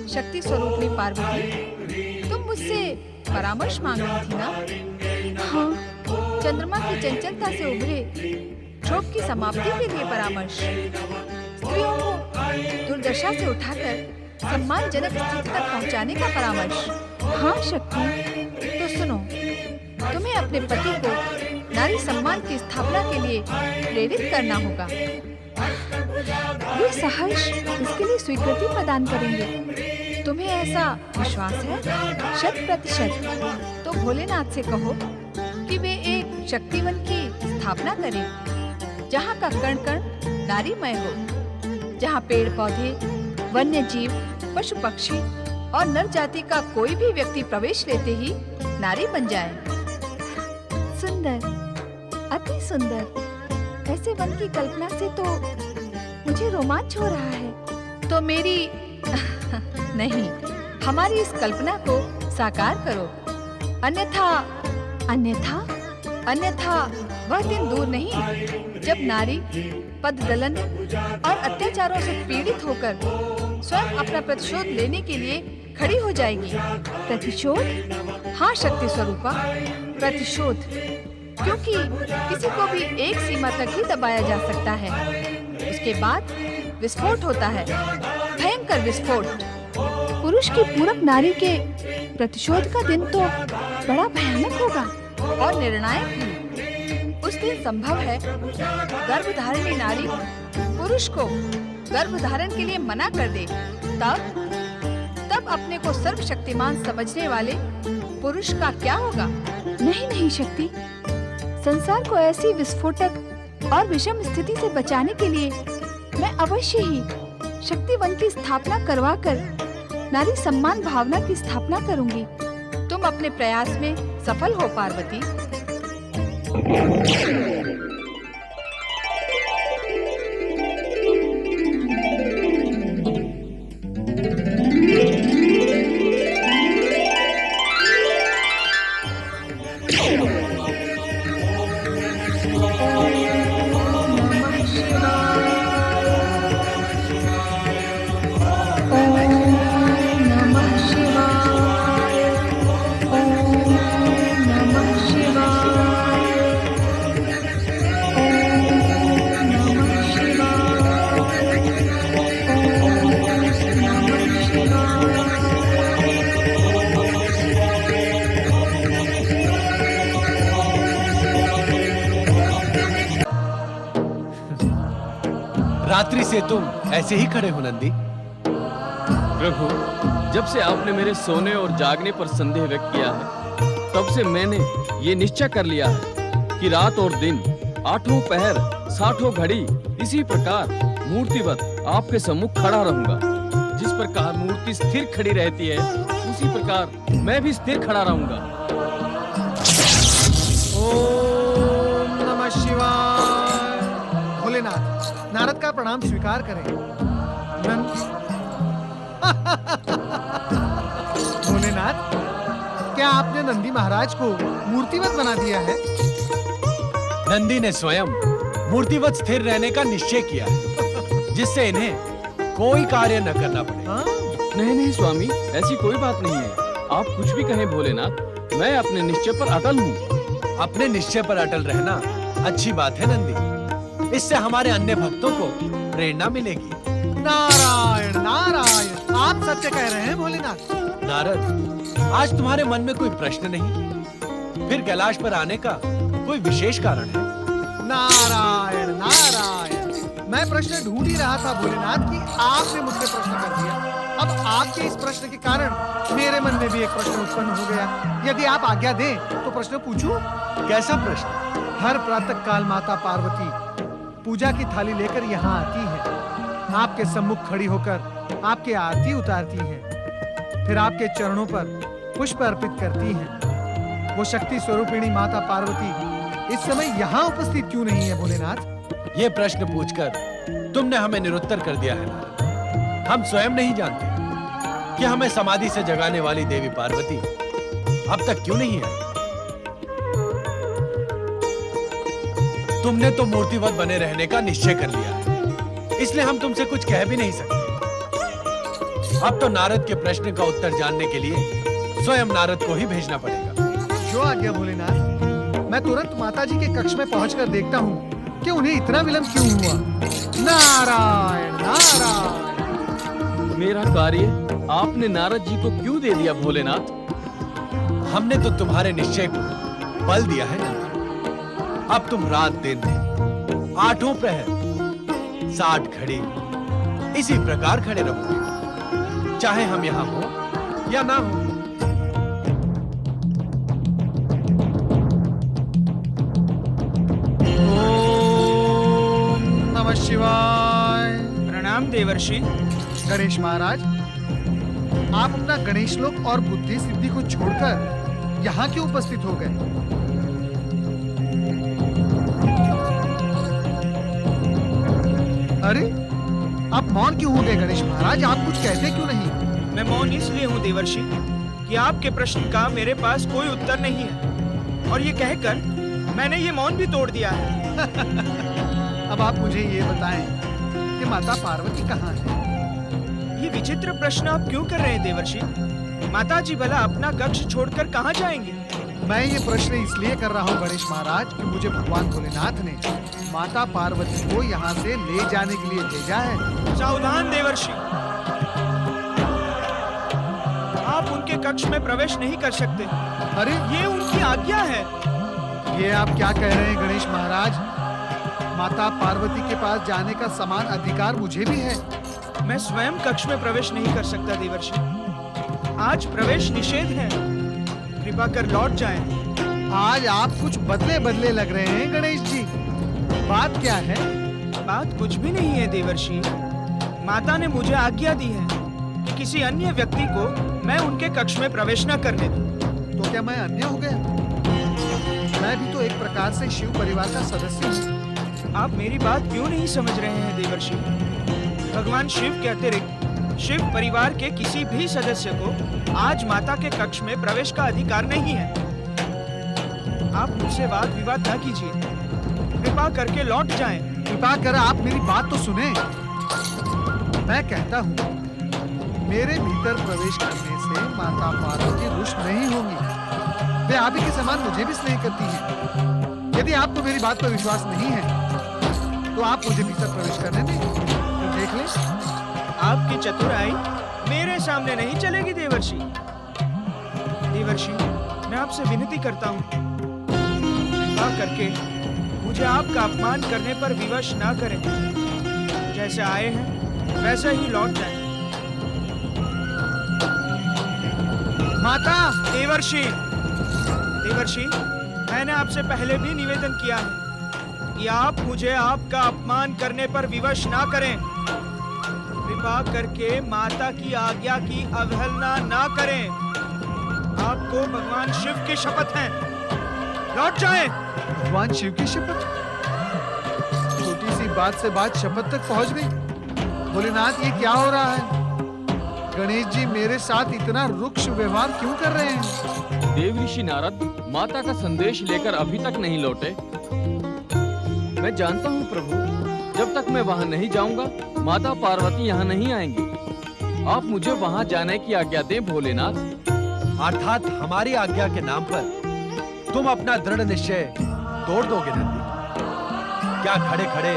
शक्ति स्वरूपिणी पार्वती, तुम मुझसे परामर्श मांग रही थी ना? हाँ, चंद्रमा की चंचलता से उभरे क्षोभ की समाप्ति के लिए परामर्श, स्त्रियों को दुर्दशा से उठाकर सम्मानजनक स्थिति तक पहुंचाने का परामर्श। हाँ शक्ति, तो सुनो, तुम्हें अपने पति को नारी सम्मान की स्थापना के लिए प्रेरित करना होगा। वे सहर्ष इसके लिए स्वीकृति प्रदान करेंगे। तुम्हें ऐसा विश्वास है? 100%। तो भोलेनाथ से कहो कि वे एक शक्तिवन की स्थापना करें, जहाँ का कण कण नारीमय हो, जहाँ पेड़ पौधे, वन्य जीव, पशु पक्षी और नर जाति का कोई भी व्यक्ति प्रवेश लेते ही नारी बन जाए। सुंदर, अति सुंदर। ऐसे वन की कल्पना से तो मुझे रोमांच हो रहा है। तो मेरी नहीं, हमारी इस कल्पना को साकार करो, अन्यथा वह दिन दूर नहीं जब नारी पददलन और अत्याचारों से पीड़ित होकर स्वयं अपना प्रतिशोध लेने के लिए खड़ी हो जाएगी। प्रतिशोध? हाँ शक्ति स्वरूपा, प्रतिशोध। क्योंकि किसी को भी एक सीमा तक ही दबाया जा सकता है, उसके बाद विस्फोट होता है, भयंकर विस्फोट। पुरुष की पूरक नारी के प्रतिशोध का दिन तो बड़ा भयानक होगा और निर्णायक भी। उस दिन संभव है गर्भधारिणी नारी पुरुष को गर्भधारण के लिए मना कर दे। तब अपने को सर्वशक्तिमान समझने वाले पुरुष का क्या होगा? नहीं शक्ति, संसार को ऐसी विस्फोटक और विषम स्थिति से बचाने के लिए मैं अवश्य ही शक्तिवन की स्थापना करवाकर नारी सम्मान भावना की स्थापना करूंगी। तुम अपने प्रयास में सफल हो पार्वती। रात्रि से तुम ऐसे ही खड़े हो नंदी? प्रभु, जब से आपने मेरे सोने और जागने पर संदेह व्यक्त किया है, तब से मैंने ये निश्चय कर लिया है कि रात और दिन, 8 पहर, 60 घड़ी, इसी प्रकार मूर्तिवत आपके सम्मुख खड़ा रहूंगा। जिस प्रकार मूर्ति स्थिर खड़ी रहती है, उसी प्रकार मैं भी स्थिर खड़ा रहूंगा। ओम नमः शिवाय। भोलेनाथ, नारद का प्रणाम स्वीकार करें। भोलेनाथ, क्या आपने नंदी महाराज को मूर्तिवत बना दिया है? नंदी ने स्वयं मूर्तिवत स्थिर रहने का निश्चय किया है, जिससे इन्हें कोई कार्य न करना पड़े। नहीं नहीं स्वामी, ऐसी कोई बात नहीं है। आप कुछ भी कहें भोलेनाथ, मैं अपने निश्चय पर अटल हूँ। अपने निश्चय पर अटल रहना अच्छी बात है नंदी। इससे हमारे अन्य भक्तों को प्रेरणा मिलेगी। नारायण नारायण, आप सत्य कह रहे हैं भोलेनाथ। नारद, आज तुम्हारे मन में कोई प्रश्न नहीं? फिर कैलाश पर आने का कोई विशेष कारण है? नारायण नारायण, मैं प्रश्न ढूंढ ही रहा था भोलेनाथ कि आपने मुझसे प्रश्न कर दिया। अब आपके इस प्रश्न के कारण मेरे मन में भी एक प्रश्न उत्पन्न हो गया। यदि आप आज्ञा दें तो प्रश्न पूछूं? कैसा प्रश्न? हर प्रातः काल माता पार्वती पूजा की थाली लेकर यहाँ आती है, आपके सम्मुख खड़ी होकर आपकी आरती उतारती है, फिर आपके चरणों पर पुष्प अर्पित करती हैं। वो शक्ति स्वरूपिणी माता पार्वती इस समय यहाँ उपस्थित क्यों नहीं है भोलेनाथ? ये प्रश्न पूछकर तुमने हमें निरुत्तर कर दिया है नारद। हम स्वयं नहीं जानते कि हमें समाधि से जगाने वाली देवी पार्वती अब तक क्यों नहीं आई। तुमने तो मूर्तिवत बने रहने का निश्चय कर लिया है, इसलिए हम तुमसे कुछ कह भी नहीं सकते। अब तो नारद के प्रश्न का उत्तर जानने के लिए स्वयं नारद को ही भेजना पड़ेगा। जो आज्ञा भोलेनाथ। मैं तुरंत माताजी के कक्ष में पहुंचकर देखता हूँ कि उन्हें इतना विलंब क्यों हुआ। नारायण नारायण। मेरा कार्य आपने नारद जी को क्यों दे दिया भोलेनाथ? हमने तो तुम्हारे निश्चय को बल दिया है नंदी। अब तुम रात दिन 8 प्रहर, 60 घड़ी इसी प्रकार खड़े रहोगे, चाहे हम यहाँ हो या ना हो। ओम नमः शिवाय। प्रणाम देवर्षि। गणेश महाराज, आप अपना गणेश लोक और बुद्धि सिद्धि को छोड़कर यहाँ क्यों उपस्थित हो गए? अरे, आप मौन क्यों हो गए गणेश महाराज? आप कुछ कहते क्यों नहीं? मैं मौन इसलिए हूँ देवर्षि कि आपके प्रश्न का मेरे पास कोई उत्तर नहीं है, और ये कहकर मैंने ये मौन भी तोड़ दिया है। अब आप मुझे ये बताएं कि माता पार्वती कहाँ है? ये विचित्र प्रश्न आप क्यों कर रहे हैं देवर्षि? माता जी भला अपना कक्ष छोड़कर कहाँ जाएंगे? मैं ये प्रश्न इसलिए कर रहा हूँ गणेश महाराज कि मुझे भगवान भोलेनाथ ने माता पार्वती को यहाँ से ले जाने के लिए भेजा है। सावधान देवर्षि, आप उनके कक्ष में प्रवेश नहीं कर सकते। अरे, ये उनकी आज्ञा है। ये आप क्या कह रहे हैं गणेश महाराज? माता पार्वती के पास जाने का समान अधिकार मुझे भी है। मैं स्वयं कक्ष में प्रवेश नहीं कर सकता देवर्षि। आज प्रवेश निषेध है, कृपा कर लौट जाएं। आज आप कुछ बदले बदले लग रहे हैं गणेश जी। बात क्या है? बात कुछ भी नहीं है देवर्षि। माता ने मुझे आज्ञा दी है कि किसी अन्य व्यक्ति को मैं उनके कक्ष में प्रवेश न करने दूं। तो क्या मैं अन्य हो गया? मैं भी तो एक प्रकार से शिव परिवार का सदस्य हूँ। आप मेरी बात क्यों नहीं समझ रहे हैं देवर्षि? भगवान शिव के अतिरिक्त शिव परिवार के किसी भी सदस्य को आज माता के कक्ष में प्रवेश का अधिकार नहीं है। आप मुझसे वाद विवाद न कीजिए, कृपा करके लौट जाएं। कृपा कर आप मेरी बात तो सुने। मैं कहता हूँ मेरे भीतर प्रवेश करने से माता पार्वती रुष्ट नहीं होंगी। वे आप ही के समान मुझे भी स्नेह करती हैं। यदि आपको मेरी बात पर विश्वास नहीं है तो आप मुझे भीतर प्रवेश करने दें, तो देख लें। आपकी चतुराई मेरे सामने नहीं चलेगी देवर्षि। देवर्षि, मैं आपसे विनती करता हूँ, कृपा करके मुझे आपका अपमान करने पर विवश ना करें। जैसे आए हैं वैसे ही लौट जाएं। माता! देवर्षि, देवर्षि, मैंने आपसे पहले भी निवेदन किया है कि आप मुझे आपका अपमान करने पर विवश ना करें। कृपा करके माता की आज्ञा की अवहेलना ना करें। आपको भगवान शिव की शपथ है, लौट जाएं। भगवान शिव की शपथ? छोटी सी बात से बात शपथ तक पहुंच गई। भोलेनाथ, ये क्या हो रहा है? गणेश जी मेरे साथ इतना रुक्ष व्यवहार क्यों कर रहे हैं? देव ऋषि नारद माता का संदेश लेकर अभी तक नहीं लौटे। मैं जानता हूँ प्रभु, जब तक मैं वहाँ नहीं जाऊंगा माता पार्वती यहाँ नहीं आएंगी। आप मुझे वहाँ जाने की आज्ञा दें भोलेनाथ। अर्थात हमारी आज्ञा के नाम पर तुम अपना दृढ़ निश्चय तोड़ दोगे नंदी? क्या खड़े खड़े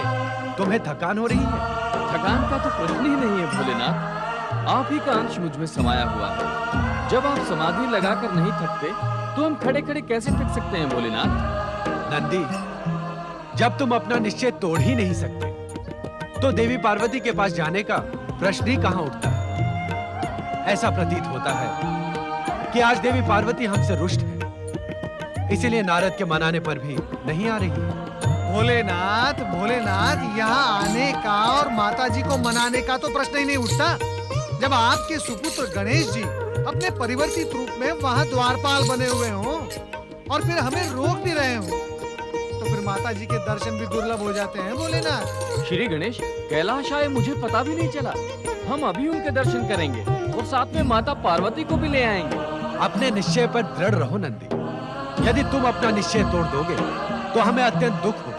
तुम्हें थकान हो रही है? थकान का तो प्रश्न ही नहीं है भोलेनाथ, आप ही का अंश मुझ में समाया हुआ है। जब आप समाधि लगाकर नहीं थकते तो हम खड़े खड़े कैसे थक सकते हैं भोलेनाथ? नंदी, जब तुम अपना निश्चय तोड़ ही नहीं सकते तो देवी पार्वती के पास जाने का प्रश्न ही कहां उठता है। ऐसा प्रतीत होता है कि आज देवी पार्वती हमसे रुष्ट है, इसीलिए नारद के मनाने पर भी नहीं आ रही है। भोलेनाथ, भोलेनाथ, यहाँ आने का और माताजी को मनाने का तो प्रश्न ही नहीं उठता। जब आपके सुपुत्र गणेश जी अपने परिवर्तित रूप में वहाँ द्वारपाल बने हुए हों और फिर हमें रोक भी रहे हों, तो फिर माताजी के दर्शन भी दुर्लभ हो जाते हैं भोलेनाथ। श्री गणेश, कैलाश आए मुझे पता भी नहीं चला। हम अभी उनके दर्शन करेंगे और साथ में माता पार्वती को भी ले आएंगे। अपने निश्चय पर दृढ़ रहो नंदी। यदि तुम अपना निश्चय तोड़ दोगे तो हमें अत्यंत दुख होगा।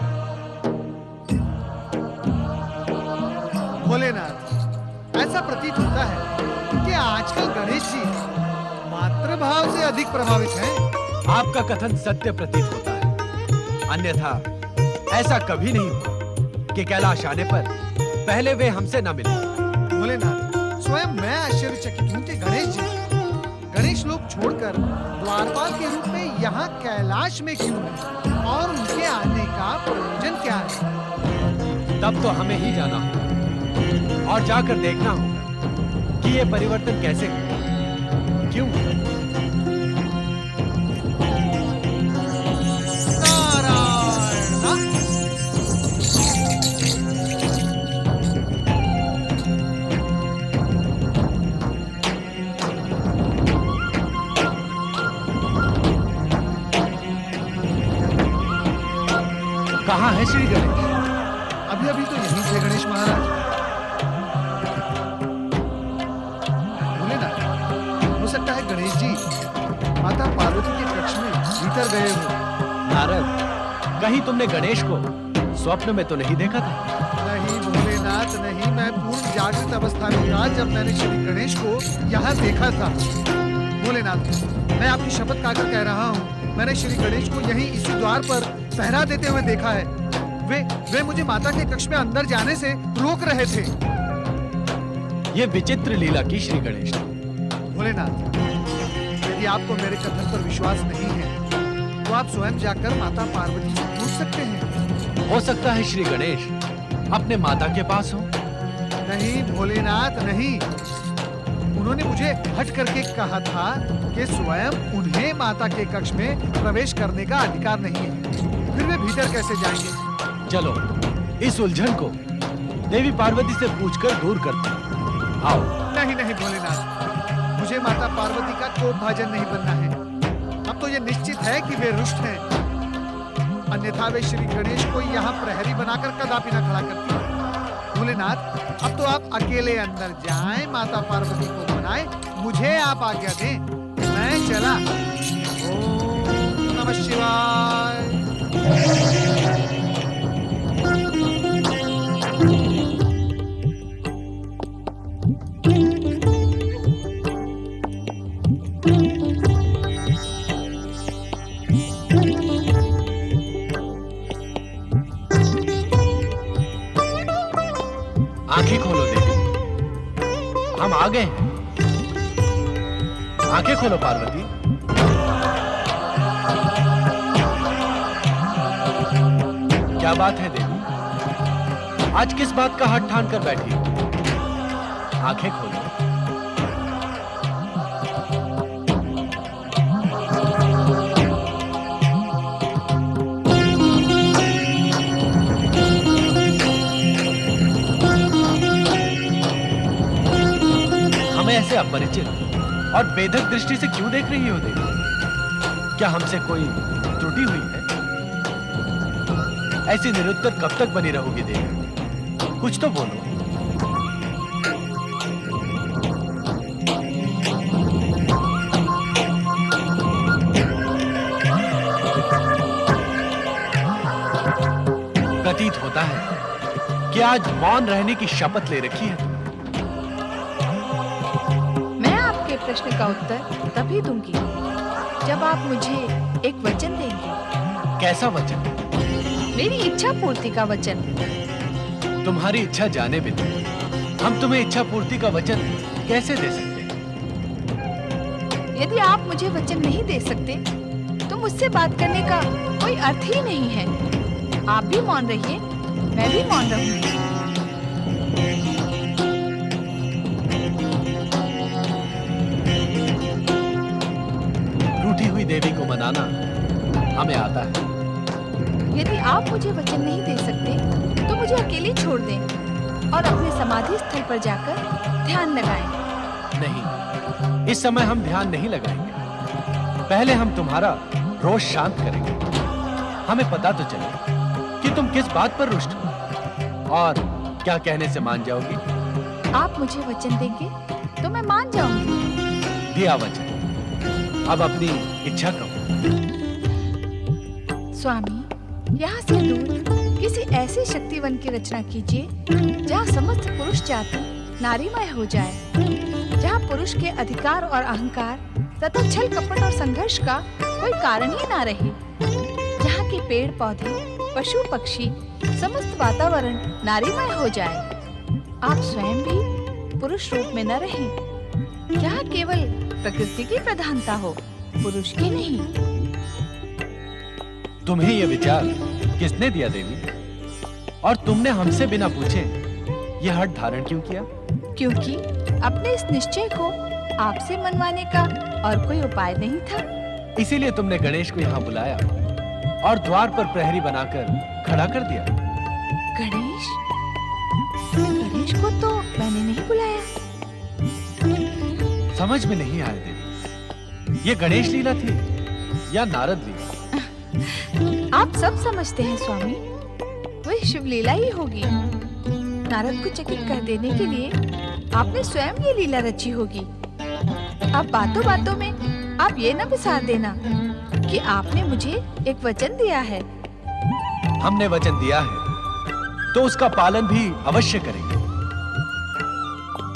भोलेनाथ, ऐसा प्रतीत होता है कि आजकल गणेश जी मातृभाव से अधिक प्रभावित हैं। आपका कथन सत्य प्रतीत होता है, अन्यथा ऐसा कभी नहीं हुआ कि कैलाश आने पर पहले वे हमसे न मिले। भोलेनाथ, स्वयं मैं आश्चर्यचकित हूँ कि गणेश लोग छोड़कर द्वारपाल के रूप में यहाँ कैलाश में क्यों हैं और उनके आने का प्रयोजन क्या है? तब तो हमें ही जाना होगा और जाकर देखना होगा कि ये परिवर्तन कैसे हुआ, क्यों हुआ। कहाँ है श्री गणेश? अभी तो यहीं थे गणेश महाराज। भोलेनाथ, हो सकता है गणेश जी माता पार्वती के कक्ष में भीतर गए हो। नारद, कहीं तुमने गणेश को स्वप्न में तो नहीं देखा था? नहीं भोलेनाथ, नहीं। मैं पूर्ण जागृत अवस्था में था जब मैंने श्री गणेश को यहाँ देखा था। भोलेनाथ, मैं आपकी शपथ खाकर कह रहा हूँ, मैंने श्री गणेश को यहीं इसी द्वार पर पहरा देते हुए देखा है। वे मुझे माता के कक्ष में अंदर जाने से रोक रहे थे। ये विचित्र लीला की श्री गणेश। भोलेनाथ, यदि आपको मेरे कथन पर विश्वास नहीं है तो आप स्वयं जाकर माता पार्वती से पूछ सकते हैं। हो सकता है श्री गणेश अपने माता के पास हो। नहीं भोलेनाथ, नहीं। उन्होंने मुझे हट करके कहा था कि स्वयं उन्हें माता के कक्ष में प्रवेश करने का अधिकार नहीं है। फिर वे भीतर कैसे जाएंगे? चलो इस उलझन को देवी पार्वती से पूछकर दूर करते हैं। आओ। नहीं नहीं भोलेनाथ, मुझे माता पार्वती का कोप भाजन नहीं बनना है। अब तो ये निश्चित है कि वे रुष्ट हैं, अन्यथा वे श्री गणेश को यहाँ प्रहरी बनाकर कदापि न खड़ा करती। भोलेनाथ, अब तो आप अकेले अंदर जाएं, माता पार्वती को मनाएं, मुझे आप आज्ञा दें, मैं चला। ओम नमः शिवाय। आंखें खोलो देवी, हम आ गए हैं। आंखें खोलो पार्वती। क्या बात है देवी, आज किस बात का हाथ ठान कर बैठी? आंखें खोलो। हमें ऐसे अपरिचित और बेधक दृष्टि से क्यों देख रही हो देवी? क्या हमसे कोई त्रुटि हुई है? ऐसी निरुत्तर कब तक बनी रहोगी देवी? कुछ तो बोलो। प्रतीत होता है कि आज मौन रहने की शपथ ले रखी है। मैं आपके प्रश्न का उत्तर तभी दूंगी जब आप मुझे एक वचन देंगे। कैसा वचन? मेरी इच्छा पूर्ति का वचन। तुम्हारी इच्छा जाने बिना हम तुम्हें इच्छा पूर्ति का वचन कैसे दे सकते? यदि आप मुझे वचन नहीं दे सकते तो मुझसे बात करने का कोई अर्थ ही नहीं है। आप भी मौन रहिए, मैं भी मौन रहूंगी। रूठी हुई देवी को मनाना हमें आता है। यदि आप मुझे वचन नहीं दे सकते तो मुझे अकेली छोड़ दें और अपने समाधि स्थल पर जाकर ध्यान लगाएं। नहीं, इस समय हम ध्यान नहीं लगाएंगे। पहले हम तुम्हारा रोष शांत करेंगे। हमें पता तो चले कि तुम किस बात पर रुष्ट हो और क्या कहने से मान जाओगी। आप मुझे वचन देंगे तो मैं मान जाऊंगी। दिया वचन, अब अपनी इच्छा कहो। स्वामी, यहाँ से दूर किसी ऐसे शक्तिवन की रचना कीजिए जहाँ समस्त पुरुष जाति नारीमय हो जाए, जहाँ पुरुष के अधिकार और अहंकार तथा छल कपट और संघर्ष का कोई कारण ही ना रहे, जहाँ के पेड़ पौधे पशु पक्षी समस्त वातावरण नारीमय हो जाए। आप स्वयं भी पुरुष रूप में न रहें, जहाँ केवल प्रकृति की प्रधानता हो, पुरुष की नहीं। तुम्हें यह विचार किसने दिया देवी? और तुमने हमसे बिना पूछे यह हठ धारण क्यों किया? क्योंकि अपने इस निश्चय को आपसे मनवाने का और कोई उपाय नहीं था। इसीलिए तुमने गणेश को यहाँ बुलाया और द्वार पर प्रहरी बनाकर खड़ा कर दिया। गणेश? गणेश को तो मैंने नहीं बुलाया। समझ में नहीं आया देवी, ये गणेश लीला थी या नारद लीला? आप सब समझते हैं स्वामी, वही शिव लीला ही होगी। नारद को चकित कर देने के लिए आपने स्वयं ये लीला रची होगी। अब बातों बातों में आप ये न बिसार देना कि आपने मुझे एक वचन दिया है। हमने वचन दिया है तो उसका पालन भी अवश्य करेंगे।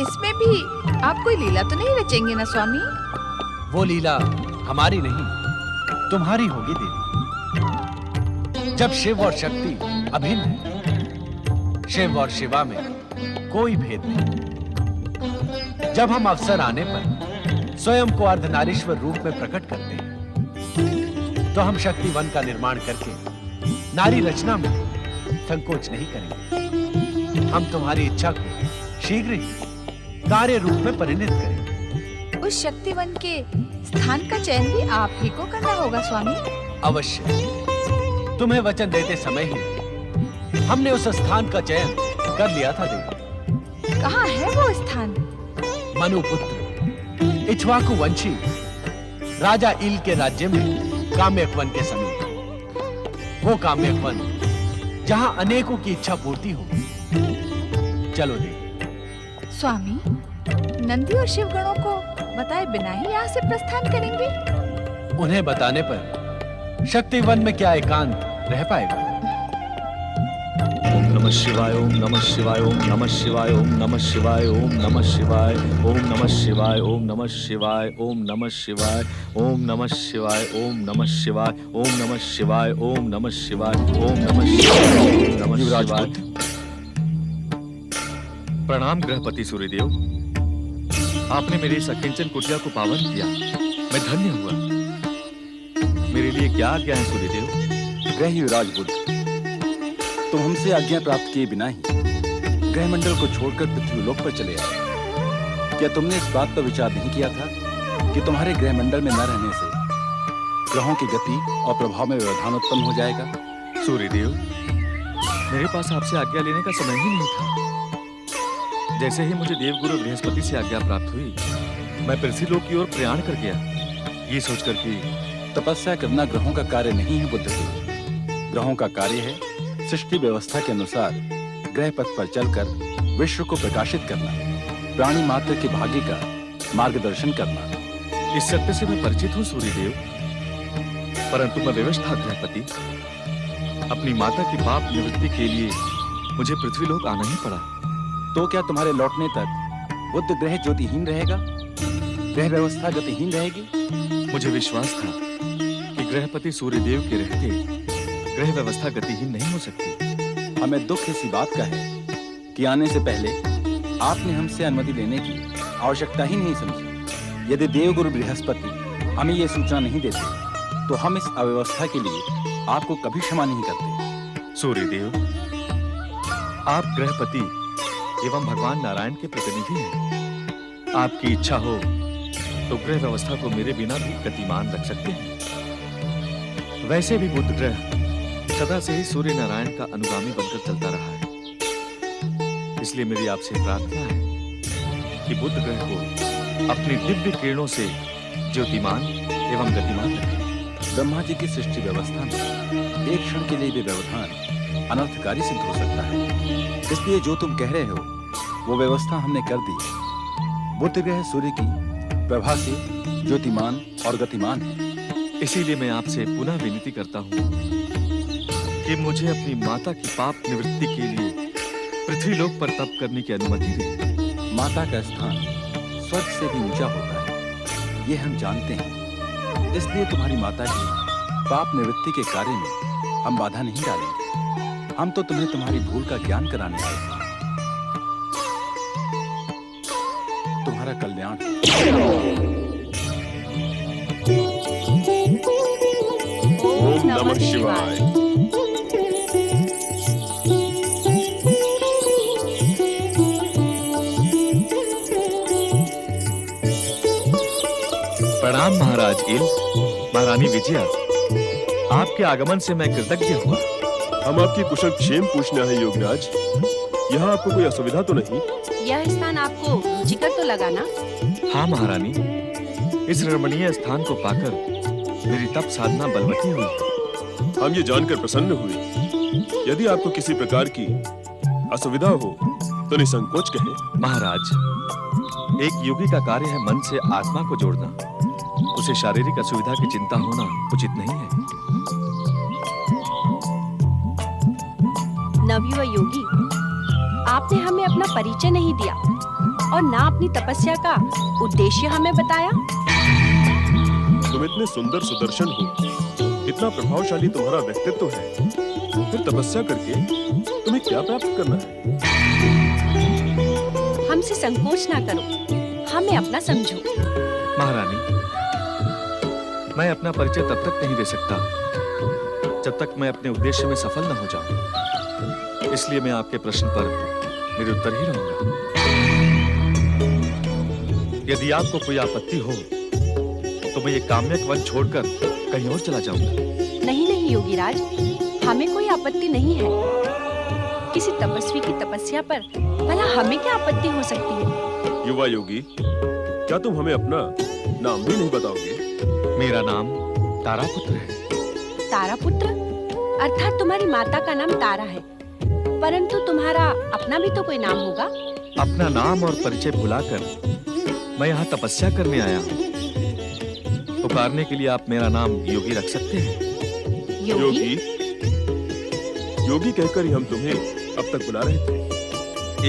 इसमें भी आप कोई लीला तो नहीं रचेंगे ना स्वामी? वो लीला हमारी नहीं, तुम्हारी होगी देवी। जब शिव और शक्ति अभिन्न है, शिव और शिवा में कोई भेद नहीं। जब हम अवसर आने पर स्वयं को अर्धनारीश्वर रूप में प्रकट करते हैं, तो हम शक्ति वन का निर्माण करके नारी रचना में संकोच नहीं करेंगे। हम तुम्हारी इच्छा को शीघ्र ही कार्य रूप में परिणत करेंगे। उस शक्तिवन के स्थान का चयन भी आप ही को करना होगा स्वामी। अवश्य। तुम्हें वचन देते समय ही हमने उस स्थान का चयन कर लिया था देवी। कहाँ है वो स्थान? मनुपुत्र इक्ष्वाकु वंशी राजा इल के राज्य में काम्यक वन के समीप। वो काम्यक वन जहाँ अनेकों की इच्छा पूर्ति हो। चलो देवी। स्वामी, नंदी और शिवगणों को बताए बिना ही यहाँ से प्रस्थान करेंगे? उन्हें बताने पर शक्ति वन में क्या एकांत रह पाएगा? ओम नमः शिवाय, ओम नमः शिवाय, ओम नमः शिवाय, ओम नमः शिवाय, ओम नमः शिवाय, ओम नमः शिवाय, ओम नमः शिवाय, ओम नमः शिवाय, ओम नमः शिवाय, ओम नमः शिवाय, ओम नमः शिवाय, ओम नमः शिवाय, ओम नमः शिवाय, ओम नमः शिवाय। प्रणाम गृहपति सूर्यदेव। आपने मेरी इस अकिंचन कुटिया को पावन किया, मैं धन्य हुआ। मेरे लिए क्या आज्ञा है सूर्यदेव? गृह युवराज बुद्ध, तुम हमसे आज्ञा प्राप्त किए बिना ही ग्रहमंडल को छोड़कर पृथ्वीलोक पर चले आए। क्या तुमने इस बात पर विचार नहीं किया था कि तुम्हारे ग्रहमंडल में न रहने से ग्रहों की गति और प्रभाव में व्यवधान उत्पन्न हो जाएगा? सूर्यदेव, मेरे पास आपसे आज्ञा लेने का समय ही नहीं था। जैसे ही मुझे देवगुरु बृहस्पति से आज्ञा प्राप्त हुई, मैं पृथ्वीलोक की ओर प्रयाण कर गया, ये सोचकर कि तपस्या करना ग्रहों का कार्य नहीं है बुद्ध देव। ग्रहों का कार्य है सृष्टि व्यवस्था के अनुसार ग्रह पथ पर चलकर विश्व को प्रकाशित करना, प्राणी मात्र के भाग्य का मार्गदर्शन करना। इस सत्य से मैं परिचित हूँ सूर्यदेव, परंतु मैं विवश था गृहपति। अपनी माता की पाप निवृत्ति के लिए मुझे पृथ्वीलोक आना ही पड़ा। तो क्या तुम्हारे लौटने तक बुद्ध ग्रह ज्योतिहीन रहेगा, ग्रह व्यवस्था गतिहीन रहेगी? मुझे विश्वास था कि गृहपति सूर्यदेव के रहते ग्रह व्यवस्था गतिहीन नहीं हो सकती। हमें दुख इसी बात का है कि आने से पहले आपने हमसे अनुमति लेने की आवश्यकता ही नहीं समझी। यदि देवगुरु बृहस्पति हमें ये सूचना नहीं देते तो हम इस अव्यवस्था के लिए आपको कभी क्षमा नहीं करते। सूर्यदेव, आप गृहपति एवं भगवान नारायण के प्रतिनिधि हैं। आपकी इच्छा हो तो ग्रह व्यवस्था को मेरे बिना भी गतिमान रख सकते हैं। वैसे भी बुध ग्रह सदा से ही सूर्य नारायण का अनुगामी बनकर चलता रहा है। इसलिए मेरी आपसे प्रार्थना है कि बुध ग्रह को अपनी दिव्य किरणों से ज्योतिमान एवं गतिमान रखें। ब्रह्मा जी की सृष्टि व्यवस्था में एक क्षण के लिए भी व्यवधान अनर्थकारी सिद्ध हो सकता है। इसलिए जो तुम कह रहे हो वो व्यवस्था हमने कर दी है। बुध ग्रह सूर्य की प्रभा से ज्योतिमान और गतिमान है। इसीलिए मैं आपसे पुनः विनती करता हूँ कि मुझे अपनी माता की पाप निवृत्ति के लिए पृथ्वीलोक पर तप करने की अनुमति दें। माता का स्थान स्वर्ग से भी ऊंचा होता है, ये हम जानते हैं। इसलिए तुम्हारी माता की पाप निवृत्ति के कार्य में हम बाधा नहीं डालेंगे। हम तो तुम्हें तुम्हारी भूल का ज्ञान कराने आए थे। तुम्हारा कल्याण। ओम नमः शिवाय। प्रणाम महाराज इल, महारानी विजया। आपके आगमन से मैं कृतज्ञ हुआ। हम आपकी कुशल क्षेम पूछना है योगराज। यहाँ आपको कोई असुविधा तो नहीं? यह स्थान आपको रुचिकर तो लगा ना? हाँ महारानी, इस रमणीय स्थान को पाकर मेरी तप साधना बलवती हुई। हम ये जानकर प्रसन्न हुए। यदि आपको किसी प्रकार की असुविधा हो तो निसंकोच कहें। महाराज, एक योगी का कार्य है मन से आत्मा को जोड़ना। उसे शारीरिक असुविधा की चिंता होना उचित नहीं है। नवयुवा योगी, आपने हमें अपना परिचय नहीं दिया और ना अपनी तपस्या का उद्देश्य हमें बताया। तुम इतने सुंदर सुदर्शन हो, इतना प्रभावशाली तुम्हारा व्यक्तित्व है, फिर तपस्या करके तुम्हें क्या प्राप्त करना है? हमसे संकोच ना करो, हमें अपना समझो। महारानी, मैं अपना परिचय तब तक नहीं दे सकता जब तक मैं अपने उद्देश्य में सफल न हो जाऊं। इसलिए मैं आपके प्रश्न पर मेरे उत्तर ही रहूंगा। यदि आपको कोई आपत्ति हो तो मैं ये काम्यक वन छोड़कर कहीं और चला जाऊंगा। नहीं नहीं योगी राज, हमें कोई आपत्ति नहीं है। किसी तपस्वी की तपस्या पर भला हमें क्या आपत्ति हो सकती है? युवा योगी, क्या तुम हमें अपना नाम भी नहीं बताओगे? मेरा नाम तारापुत्र है। तारापुत्र? अर्थात तुम्हारी माता का नाम तारा है, परंतु तुम्हारा अपना भी तो कोई नाम होगा। अपना नाम और परिचय भुलाकर मैं यहाँ तपस्या करने आया हूँ। पुकारने के लिए आप मेरा नाम योगी रख सकते हैं। योगी? योगी कहकर ही हम तुम्हें अब तक बुला रहे थे।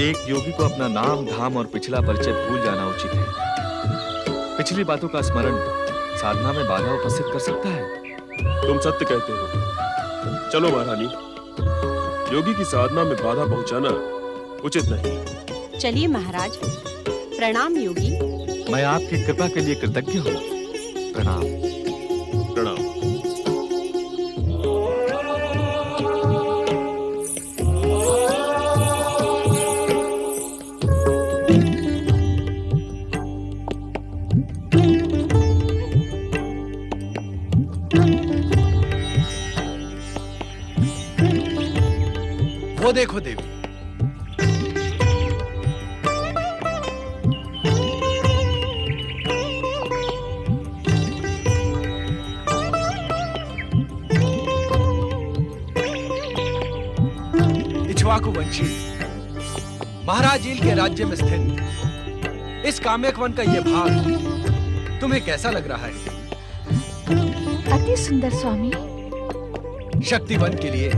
एक योगी को अपना नाम, धाम और पिछला परिचय भूल जाना उचित है। पिछली बातों का स्मरण साधना में बाधा उपस्थित कर सकता है। तुम सत्य कहते हो। चलो महारानी, योगी की साधना में बाधा पहुंचाना उचित नहीं। चलिए महाराज। प्रणाम योगी। मैं आपकी कृपा के लिए कृतज्ञ हूँ। प्रणाम। प्रणाम। वो देखो देवी, इक्ष्वाकु वंशी महाराज ईल के राज्य में स्थित इस काम्यक वन का यह भाग तुम्हें कैसा लग रहा है? अति सुंदर स्वामी। शक्ति वन के लिए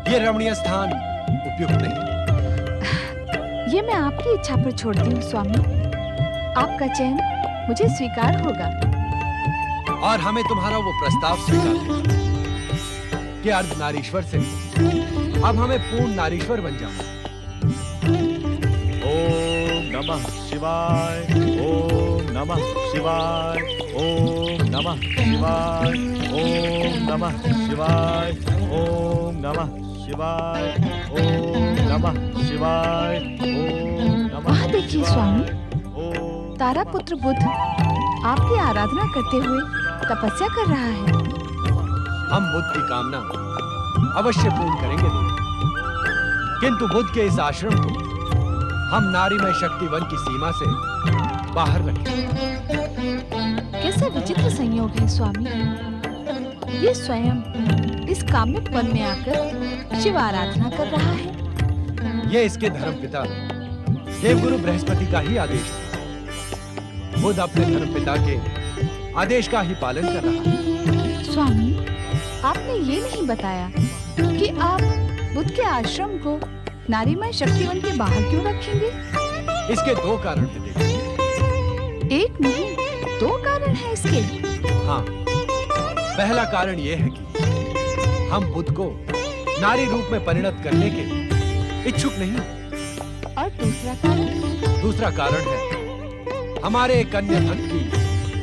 ये रमणीय स्थान उपयुक्त नहीं। ये मैं आपकी इच्छा पर छोड़ती हूँ स्वामी। आपका चयन मुझे स्वीकार होगा। और हमें तुम्हारा वो प्रस्ताव स्वीकार है कि अर्ध नारीश्वर से अब हमें पूर्ण नारीश्वर बन जाओ। ओम नमः शिवाय, ओम नमः शिवाय, ओम नमः शिवाय, ओम नमः शिवाय, ओम नमः शिवाय, ओम नमः शिवाय, ओम नमः। वहाँ देखिए स्वामी, तारा पुत्र बुद्ध आपकी आराधना करते हुए तपस्या कर रहा है। हम बुद्ध की कामना अवश्य पूर्ण करेंगे देवी, किंतु बुद्ध के इस आश्रम को हम नारीमय शक्ति वन की सीमा से बाहर रखेंगे। कैसा विचित्र संयोग है स्वामी। ये स्वयं इस काम्यक वन में आकर शिव आराधना कर रहा है। ये इसके धर्मपिता देवगुरु बृहस्पति का ही आदेश था। बुद्ध अपने धर्मपिता के आदेश का ही पालन कर रहा है। स्वामी, आपने ये नहीं बताया कि आप बुद्ध के आश्रम को नारीमय शक्तिवन के बाहर क्यों रखेंगे? इसके दो कारण हैं देवी। एक नहीं, दो कारण हैं इसके। हाँ, पहला कारण यह है कि हम बुद्ध को नारी रूप में परिणत करने के इच्छुक नहीं। और दूसरा कारण? दूसरा कारण है हमारे एक अन्य भक्त की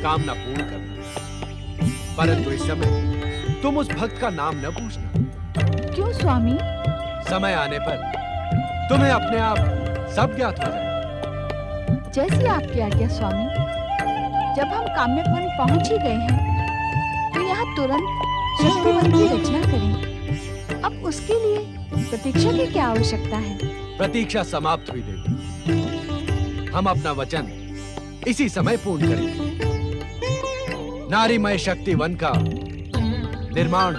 कामना पूर्ण करना। परंतु इस समय तुम उस भक्त का नाम न पूछना। क्यों स्वामी? समय आने पर तुम्हें अपने आप सब ज्ञात हो जाए। जैसी आपकी आज्ञा स्वामी। जब हम काम्यक वन पहुंच ही गए हैं तो यहाँ तुरंत शक्तिवन की रचना करें। अब उसके लिए प्रतीक्षा की क्या आवश्यकता है? प्रतीक्षा समाप्त हुई देवी। हम अपना वचन इसी समय पूर्ण करेंगे। नारीमय शक्ति वन का निर्माण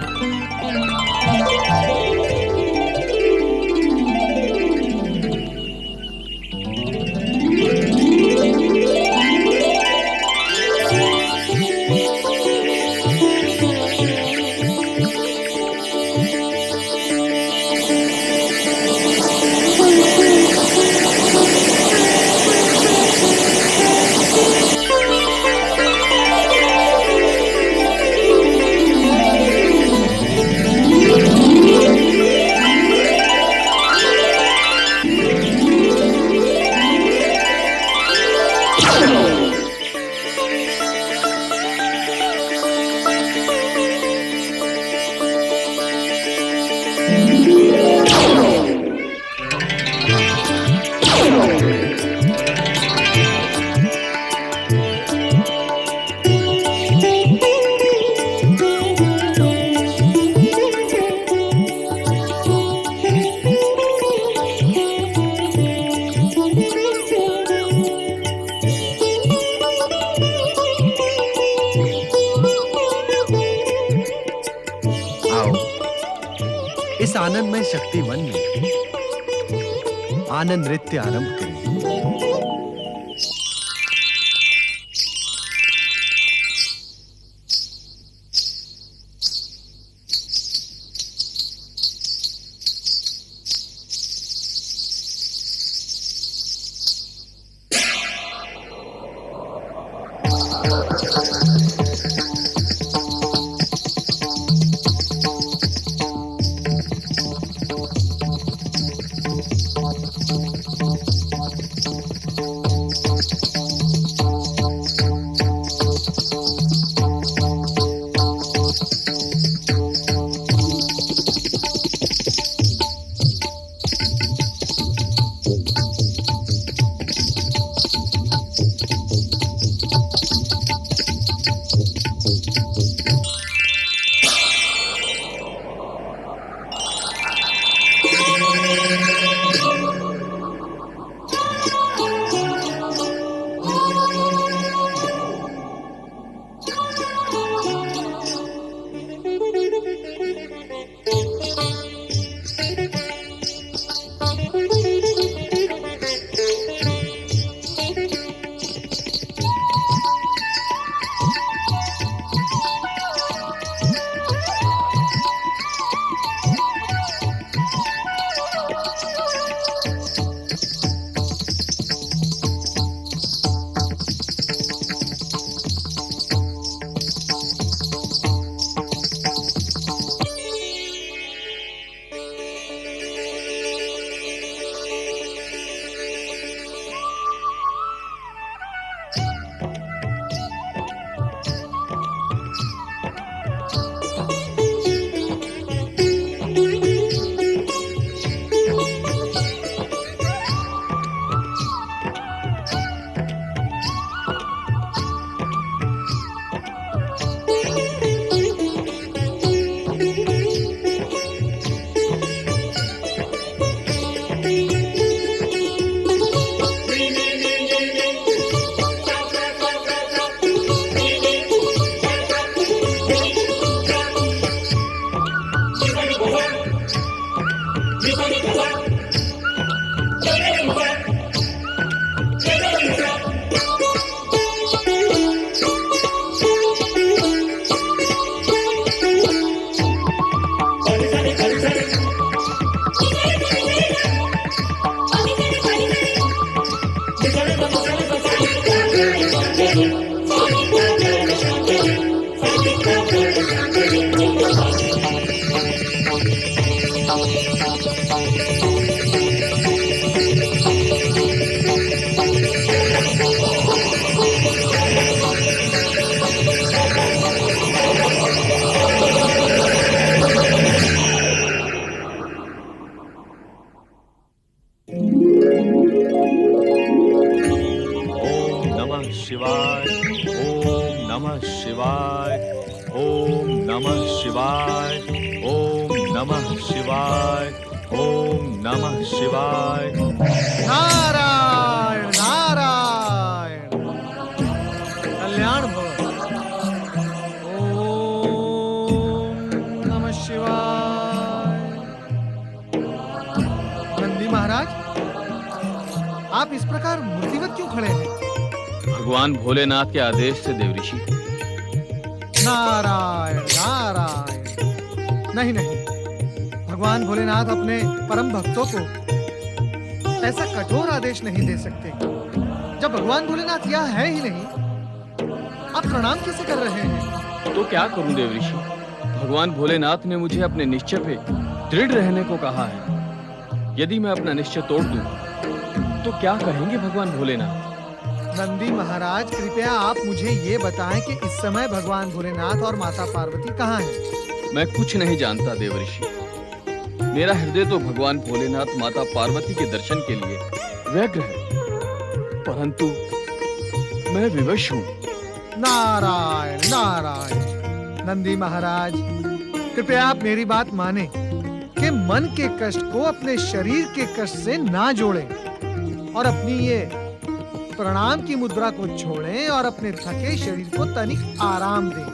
आनंदमय शक्ति वन में आनंद नृत्य आरंभ करें। नारायण नारायण कल्याण भव। ओम नमः शिवाय। नंदी महाराज, आप इस प्रकार मूर्तिवत क्यों खड़े हैं? भगवान भोलेनाथ के आदेश से देवऋषि। नारायण नारायण। नहीं नहीं, भगवान भोलेनाथ अपने परम भक्तों को ऐसा कठोर आदेश नहीं दे सकते। जब भगवान भोलेनाथ यह है ही नहीं, आप प्रणाम कैसे कर रहे हैं? तो क्या करूं देवऋषि, भगवान भोलेनाथ ने मुझे अपने निश्चय पे दृढ़ रहने को कहा है। यदि मैं अपना निश्चय तोड़ दूं, तो क्या कहेंगे भगवान भोलेनाथ? नंदी महाराज, कृपया आप मुझे ये बताएं कि इस समय भगवान भोलेनाथ और माता पार्वती कहाँ हैं? मैं कुछ नहीं जानता देवऋषि। मेरा हृदय तो भगवान भोलेनाथ माता पार्वती के दर्शन के लिए व्यग्र है, परंतु मैं विवश हूँ। नारायण नारायण। नंदी महाराज, कृपया आप मेरी बात माने कि मन के कष्ट को अपने शरीर के कष्ट से ना जोड़ें और अपनी ये प्रणाम की मुद्रा को छोड़ें और अपने थके शरीर को तनिक आराम दें।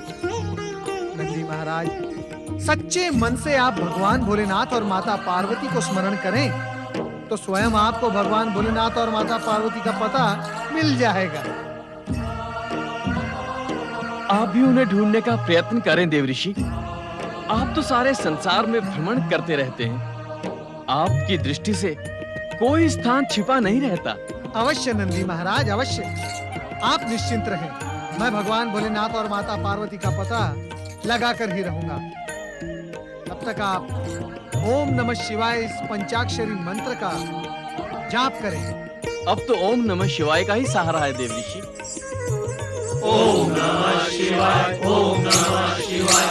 नंदी महाराज, सच्चे मन से आप भगवान भोलेनाथ और माता पार्वती को स्मरण करें तो स्वयं आपको भगवान भोलेनाथ और माता पार्वती का पता मिल जाएगा। आप भी उन्हें ढूंढने का प्रयत्न करें देवऋषि। आप तो सारे संसार में भ्रमण करते रहते हैं। आपकी दृष्टि से कोई स्थान छिपा नहीं रहता। अवश्य नंदी महाराज, अवश्य। आप निश्चिंत रहें, मैं भगवान भोलेनाथ और माता पार्वती का पता लगा कर ही रहूंगा। तब तक आप ओम नमः शिवाय इस पंचाक्षरी मंत्र का जाप करें। अब तो ओम नमः शिवाय का ही सहारा है देवऋषि। ओम नमः शिवाय, ओम नमः शिवाय,